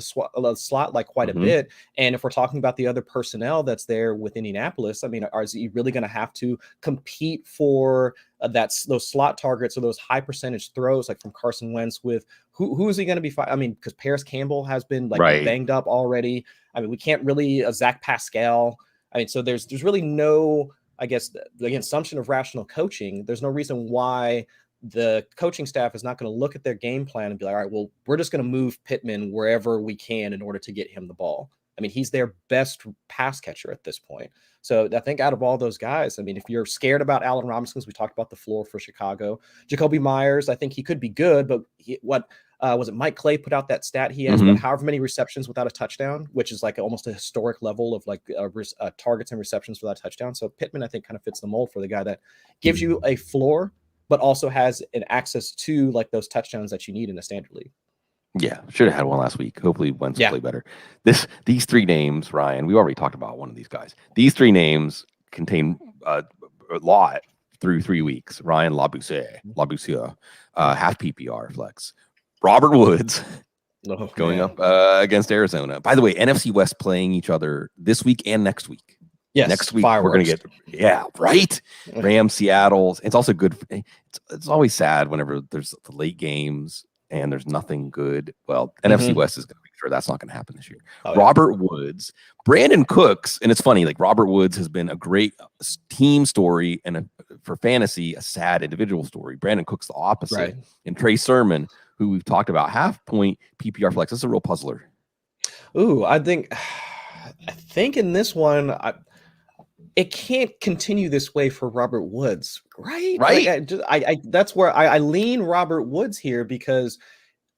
slot like quite a bit. And if we're talking about the other personnel that's there with Indianapolis, I mean, is he really going to have to compete for those slot targets or those high percentage throws like from Carson Wentz with who is he going to be? I mean, because Paris Campbell has been like banged up already. I mean, we can't really Zach Pascal. I mean, so there's really no, I guess, the assumption of rational coaching. There's no reason why the coaching staff is not going to look at their game plan and be like, all right, well, we're just going to move Pittman wherever we can in order to get him the ball. I mean, he's their best pass catcher at this point. So I think out of all those guys, I mean, if you're scared about Allen Robinson, because we talked about the floor for Chicago, Jacoby Myers, I think he could be good, but was it Mike Clay put out that stat? He has however many receptions without a touchdown, which is like almost a historic level of like targets and receptions without a touchdown. So Pittman, I think, kind of fits the mold for the guy that gives you a floor, but also has an access to like those touchdowns that you need in a standard league.
Yeah, should have had one last week. Hopefully Wentz will play better. These three names, Ryan, we already talked about one of these guys. These three names contain a lot through 3 weeks. Ryan Labussiere, half PPR flex. Robert Woods going up against Arizona. By the way, NFC West playing each other this week and next week.
Yes,
next week we're going to get Rams, Seattle. It's also good. It's always sad whenever there's the late games and there's nothing good. Well, NFC West is going to make sure that's not going to happen this year. Robert Woods, Brandon Cooks, and it's funny, like Robert Woods has been a great team story and for fantasy, a sad individual story. Brandon Cooks the opposite. And Trey Sermon, who we've talked about, half point PPR flex. This is a real puzzler.
Ooh, I think in this one, it can't continue this way for Robert Woods, right? Like that's where I lean Robert Woods here because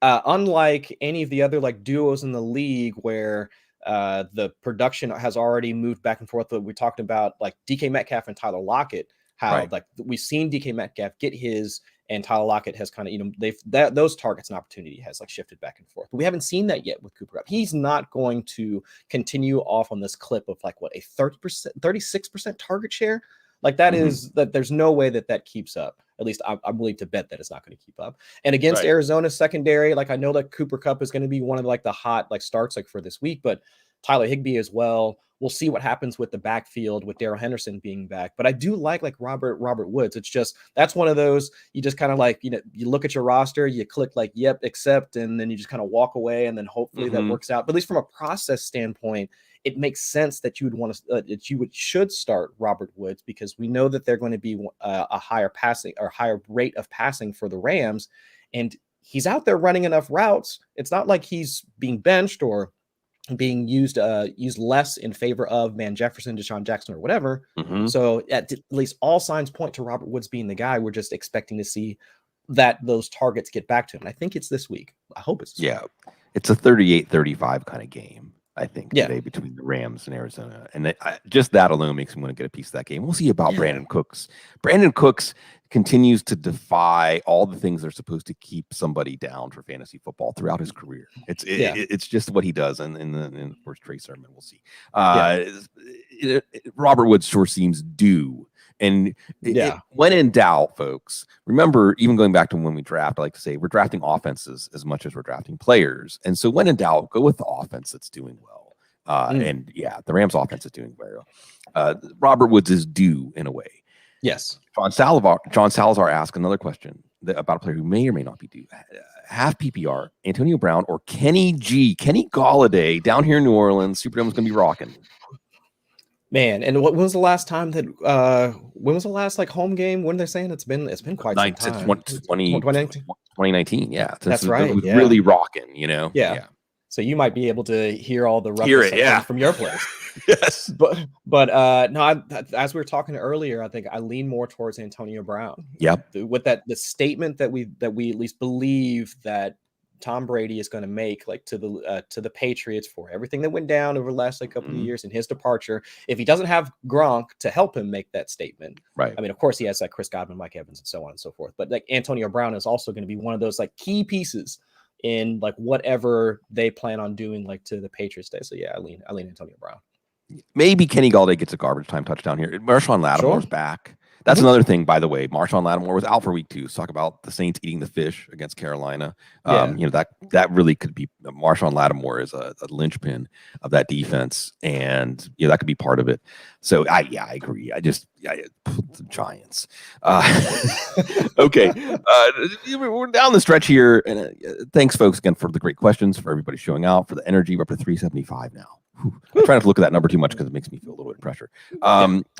unlike any of the other like duos in the league where the production has already moved back and forth, we talked about like DK Metcalf and Tyler Lockett, how like we've seen DK Metcalf get his, and Tyler Lockett has kind of, those targets and opportunity has like shifted back and forth. But we haven't seen that yet with Cooper Kupp. He's not going to continue off on this clip of like what, a 36% target share. Like that is that there's no way that keeps up. At least I'm willing to bet that it's not going to keep up. And against Arizona's secondary, like I know that Cooper Kupp is going to be one of like the hot like starts like for this week, but Tyler Higbee as well. We'll see what happens with the backfield with Darrell Henderson being back. But I do like Robert Woods. It's just, that's one of those, you just kind of like, you look at your roster, you click like, yep, accept, and then you just kind of walk away. And then hopefully that works out. But at least from a process standpoint, it makes sense that you would want to, should start Robert Woods because we know that they're going to be a higher rate of passing for the Rams. And he's out there running enough routes. It's not like he's being benched or being used less in favor of Van Jefferson, Deshaun Jackson, or whatever. So at least all signs point to Robert Woods being the guy. We're just expecting to see that those targets get back to him. And I think it's this week. I hope it's this week.
It's a 38-35 kind of game, I think, today between the Rams and Arizona. And just that alone makes me want to get a piece of that game. We'll see about Brandon Cooks. Brandon Cooks continues to defy all the things that are supposed to keep somebody down for fantasy football throughout his career. It's just what he does. And of course, Trey Sermon, we'll see. Robert Woods sure seems due. And when in doubt, folks, remember, even going back to when we draft, I like to say we're drafting offenses as much as we're drafting players. And so when in doubt, go with the offense that's doing well. And the Rams offense is doing very well. Robert Woods is due in a way.
Yes.
John Salazar asked another question about a player who may or may not be due. Half PPR, Antonio Brown or Kenny Golladay down here in New Orleans. Superdome's going to be rocking.
Man, and when was the last time that? When was the last like home game? When they're saying it's been quite some time.
2019. Yeah,
that's right.
It was really rocking.
Yeah. So you might be able to hear all the roughness from your place.
Yes,
but no. As we were talking earlier, I think I lean more towards Antonio Brown.
Yep.
With the statement that we at least believe that Tom Brady is going to make like to the Patriots for everything that went down over the last like couple of years and his departure. If he doesn't have Gronk to help him make that statement,
right?
I mean, of course he has like Chris Godwin, Mike Evans, and so on and so forth. But like Antonio Brown is also going to be one of those like key pieces in like whatever they plan on doing like to the Patriots day. So I lean Antonio Brown.
Maybe Kenny Golladay gets a garbage time touchdown here. Marshawn Lattimore's back. That's another thing, by the way. Marshawn Lattimore was out for week 2. Let's talk about the Saints eating the fish against Carolina. That really could be Marshawn Lattimore is a linchpin of that defense, and that could be part of it. So I agree. The Giants. Okay, we're down the stretch here, and thanks, folks, again for the great questions, for everybody showing out, for the energy. We're up to 375 now. I try not to look at that number too much because it makes me feel a little bit of pressure.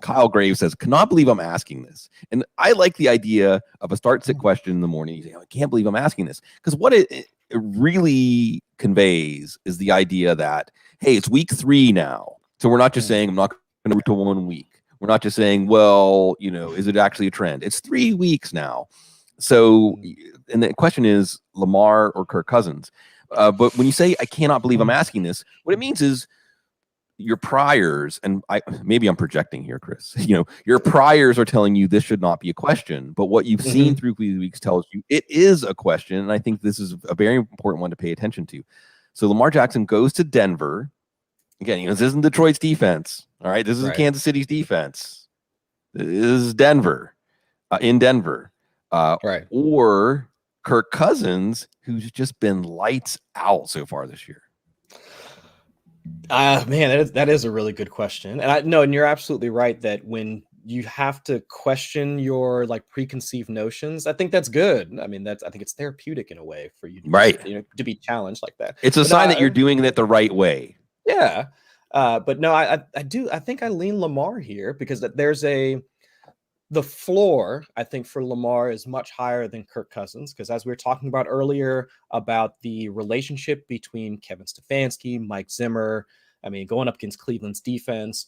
Kyle Graves says, cannot believe I'm asking this. And I like the idea of a start-sit question in the morning. You say, I can't believe I'm asking this. Because what it really conveys is the idea that, hey, it's week 3 now. So we're not just saying I'm not going to root to 1 week. We're not just saying, well, is it actually a trend? It's 3 weeks now. So, and the question is Lamar or Kirk Cousins. But when you say, I cannot believe I'm asking this, what it means is, your priors, and maybe I'm projecting here, Chris, your priors are telling you this should not be a question, but what you've seen through the weeks tells you it is a question. And I think this is a very important one to pay attention to. So Lamar Jackson goes to Denver. Again, this isn't Detroit's defense. All right. This is Kansas City's defense. This is Denver, in Denver. Or Kirk Cousins, who's just been lights out so far this year.
Man, that is a really good question. And you're absolutely right that when you have to question your preconceived notions, I think that's good. I mean, I think it's therapeutic in a way for you to, to be challenged like that.
It's a sign that you're doing it the right way.
Yeah. But no, I think I lean Lamar here because there's the floor, I think, for Lamar is much higher than Kirk Cousins, because as we were talking about earlier about the relationship between Kevin Stefanski, Mike Zimmer, going up against Cleveland's defense,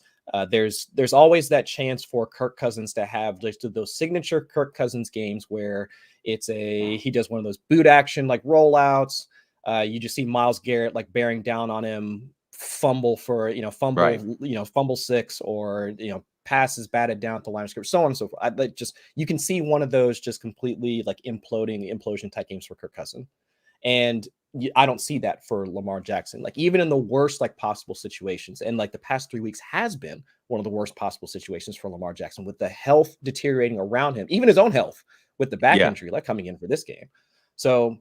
there's always that chance for Kirk Cousins to have those signature Kirk Cousins games where he does one of those boot action rollouts. You just see Myles Garrett bearing down on him, fumble 6, or passes batted down at the line of scrimmage, so on and so forth. You can see one of those just completely implosion type games for Kirk Cousins, and I don't see that for Lamar Jackson. Even in the worst possible situations, and the past 3 weeks has been one of the worst possible situations for Lamar Jackson, with the health deteriorating around him, even his own health with the back injury coming in for this game. So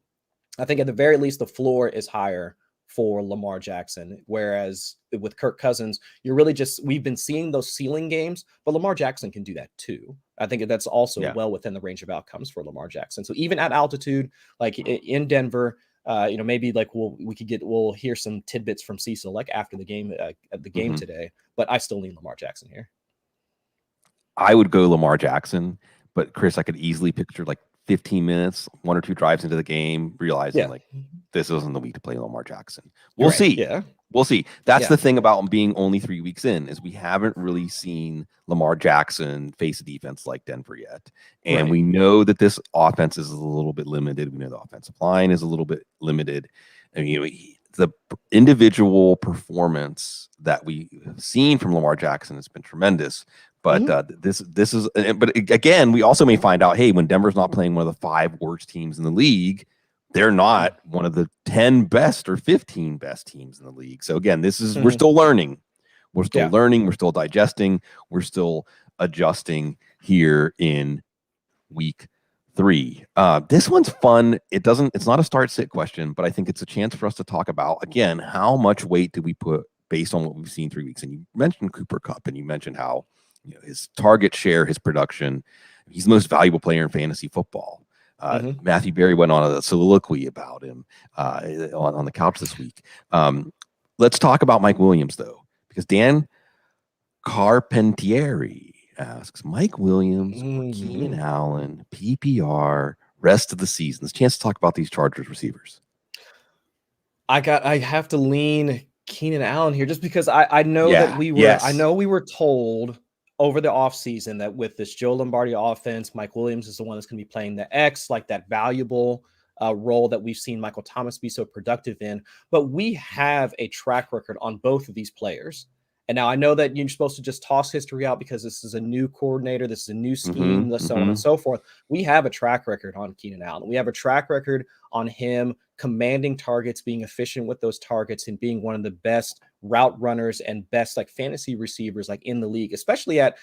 I think at the very least the floor is higher for Lamar Jackson, whereas with Kirk Cousins, we've been seeing those ceiling games, but Lamar Jackson can do that too. I think that's also well within the range of outcomes for Lamar Jackson. So even at altitude, in Denver, maybe we'll hear some tidbits from Cecil after the game today, but I still lean Lamar Jackson here.
I would go Lamar Jackson, but Chris, I could easily picture 15 minutes, 1 or 2 drives into the game, realizing this isn't the week to play Lamar Jackson. We'll see. Yeah. We'll see. That's the thing about being only 3 weeks in, is we haven't really seen Lamar Jackson face a defense like Denver yet. And we know that this offense is a little bit limited. We know the offensive line is a little bit limited. The individual performance that we have seen from Lamar Jackson has been tremendous. But this is, but again, we also may find out, hey, when Denver's not playing one of the 5 worst teams in the league, they're not one of the 10 best or 15 best teams in the league. So again, we're still learning. We're still learning. We're still digesting. We're still adjusting here in week 3. This one's fun. It's not a start-sit question, but I think it's a chance for us to talk about, again, how much weight do we put based on what we've seen 3 weeks. And you mentioned Cooper Kupp, and you mentioned how his target share, his production, he's the most valuable player in fantasy football. Matthew Berry went on a soliloquy about him on the couch this week. Let's talk about Mike Williams, though, because Dan Carpentieri asks, Mike Williams or Keenan Allen, PPR, rest of the season. There's a chance to talk about these Chargers receivers.
I have to lean Keenan Allen here just because I know that we were told over the offseason that with this Joe Lombardi offense, Mike Williams is the one that's going to be playing the X, that valuable role that we've seen Michael Thomas be so productive in. But we have a track record on both of these players. And now I know that you're supposed to just toss history out because this is a new coordinator, this is a new scheme, so on and so forth. We have a track record on Keenan Allen. We have a track record on him commanding targets, being efficient with those targets, and being one of the best route runners and best fantasy receivers in the league, especially at,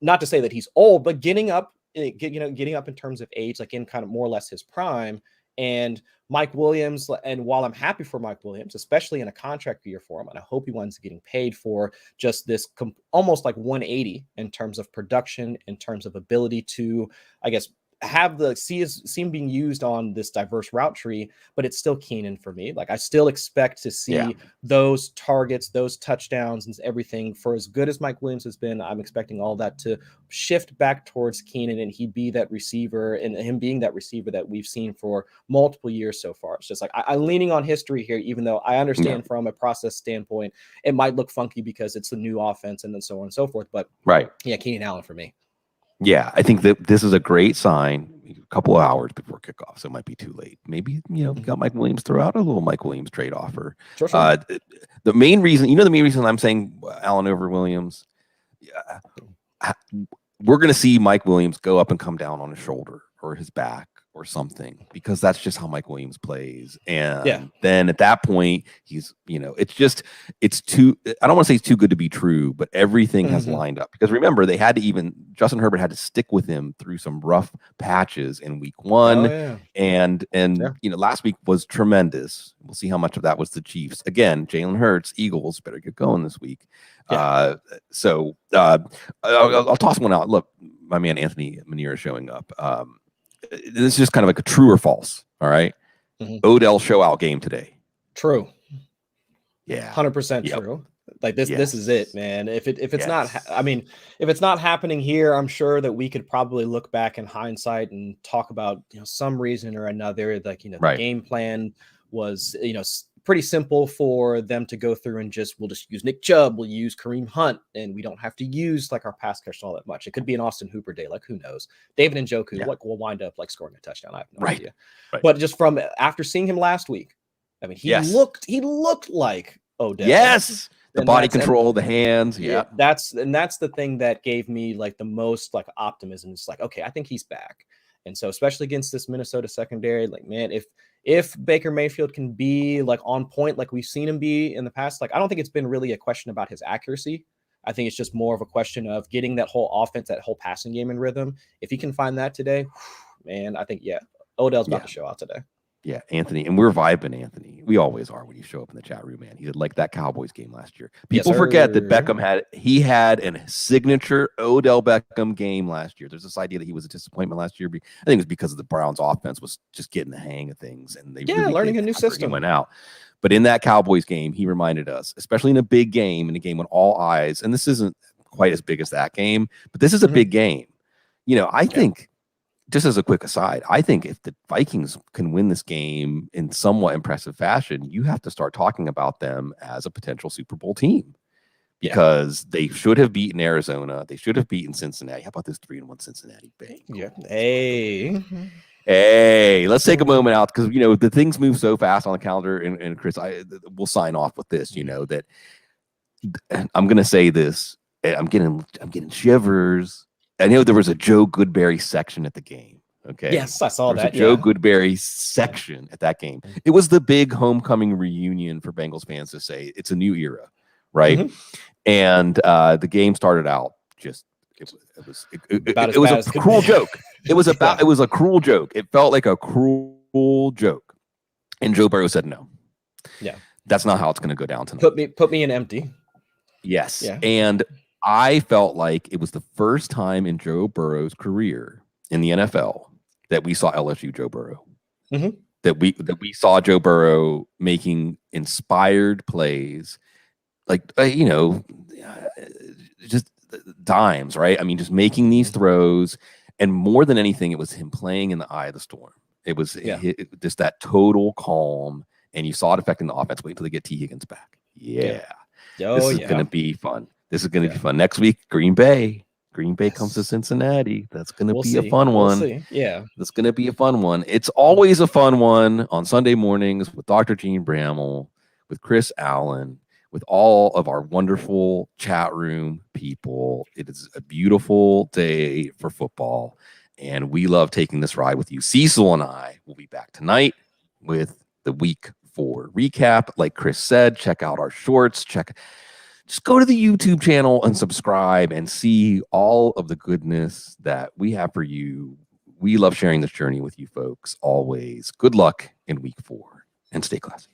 not to say that he's old, but getting up in terms of age, like in kind of more or less his prime. And Mike Williams, and while I'm happy for Mike Williams, especially in a contract year for him, and I hope he winds up getting paid for just this almost like 180 in terms of production, in terms of ability to, I guess, have the seem being used on this diverse route tree, but it's still Keenan for me. Like I still expect to see those targets, those touchdowns, and everything. For as good as Mike Williams has been, I'm expecting all that to shift back towards Keenan, and he be that receiver, and him being that receiver that we've seen for multiple years so far. It's just like I'm leaning on history here, even though I understand from a process standpoint, it might look funky because it's a new offense and then so on and so forth. But yeah, Keenan Allen for me.
Yeah, I think that this is a great sign. A couple of hours before kickoff, so it might be too late. Maybe got Mike Williams, throw out a little Mike Williams trade offer.
Sure.
The main reason, I'm saying Allen over Williams, we're going to see Mike Williams go up and come down on his shoulder or his back or something, because that's just how Mike Williams plays. And then at that point, he's, it's too, I don't want to say it's too good to be true, but everything has lined up. Because remember, Justin Herbert had to stick with him through some rough patches in week 1. And last week was tremendous. We'll see how much of that was the Chiefs. Again, Jalen Hurts, Eagles better get going this week. I'll toss one out. Look, my man Anthony Manera showing up. This is just kind of like a true or false. All right. Odell show out game today.
True.
Yeah.
100% true. Like this is it, man. If it's not, if it's not happening here, I'm sure that we could probably look back in hindsight and talk about, some reason or another, like, the game plan was, pretty simple for them to go through and we'll just use Nick Chubb, we'll use Kareem Hunt, and we don't have to use like our pass catch all that much. It could be an Austin Hooper day, like who knows? David Njoku will wind up like scoring a touchdown. I have no idea. But just from after seeing him last week, he looked like Odell.
Yes. The body control, the hands. Yeah.
That's the thing that gave me like the most like optimism. It's like, okay, I think he's back. And so especially against this Minnesota secondary, like, man, if Baker Mayfield can be like on point, like we've seen him be in the past, like I don't think it's been really a question about his accuracy. I think it's just more of a question of getting that whole offense, that whole passing game in rhythm. If he can find that today, man, I think, Odell's about to show out today.
Yeah, Anthony, and we're vibing, Anthony. We always are when you show up in the chat room, man. He did like that Cowboys game last year. People forget that Beckham had a signature Odell Beckham game last year. There's this idea that he was a disappointment last year. I think it was because of the Browns' offense was just getting the hang of things, and they really
learning a new system
went out. But in that Cowboys game, he reminded us, especially in a big game, in a game with all eyes, and this isn't quite as big as that game, but this is a big game. I think. Just as a quick aside, I think if the Vikings can win this game in somewhat impressive fashion, you have to start talking about them as a potential Super Bowl team, because they should have beaten Arizona. They should have beaten Cincinnati. How about this 3-1 Cincinnati Bengals?
Yeah.
Hey, let's take a moment out, because the things move so fast on the calendar. And Chris, we'll sign off with this. That I'm going to say this. I'm getting shivers. I know there was a Joe Goodberry section at the game. Okay.
Yes, I saw that.
Joe Goodberry section at that game. It was the big homecoming reunion for Bengals fans to say it's a new era, right? And the game started out just it was a cruel joke. It was a cruel joke. It felt like a cruel joke. And Joe Burrow said no.
Yeah,
that's not how it's going to go down tonight.
Put me in empty.
Yes, and I felt like it was the first time in Joe Burrow's career in the NFL that we saw LSU Joe Burrow. That we saw Joe Burrow making inspired plays, like just dimes, right? I mean, just making these throws, and more than anything, it was him playing in the eye of the storm. It was just that total calm, and you saw it affecting the offense. Wait until they get T. Higgins back. This is going to be fun. This is going to be fun. Next week, Green Bay comes to Cincinnati. That's going to be a fun one. That's going to be a fun one. It's always a fun one on Sunday mornings with Dr. Jene Bramel, with Chris Allen, with all of our wonderful chat room people. It is a beautiful day for football, and we love taking this ride with you. Cecil and I will be back tonight with the Week 4 recap. Like Chris said, check out our shorts. just go to the YouTube channel and subscribe and see all of the goodness that we have for you. We love sharing this journey with you folks always. Good luck in week 4 and stay classy.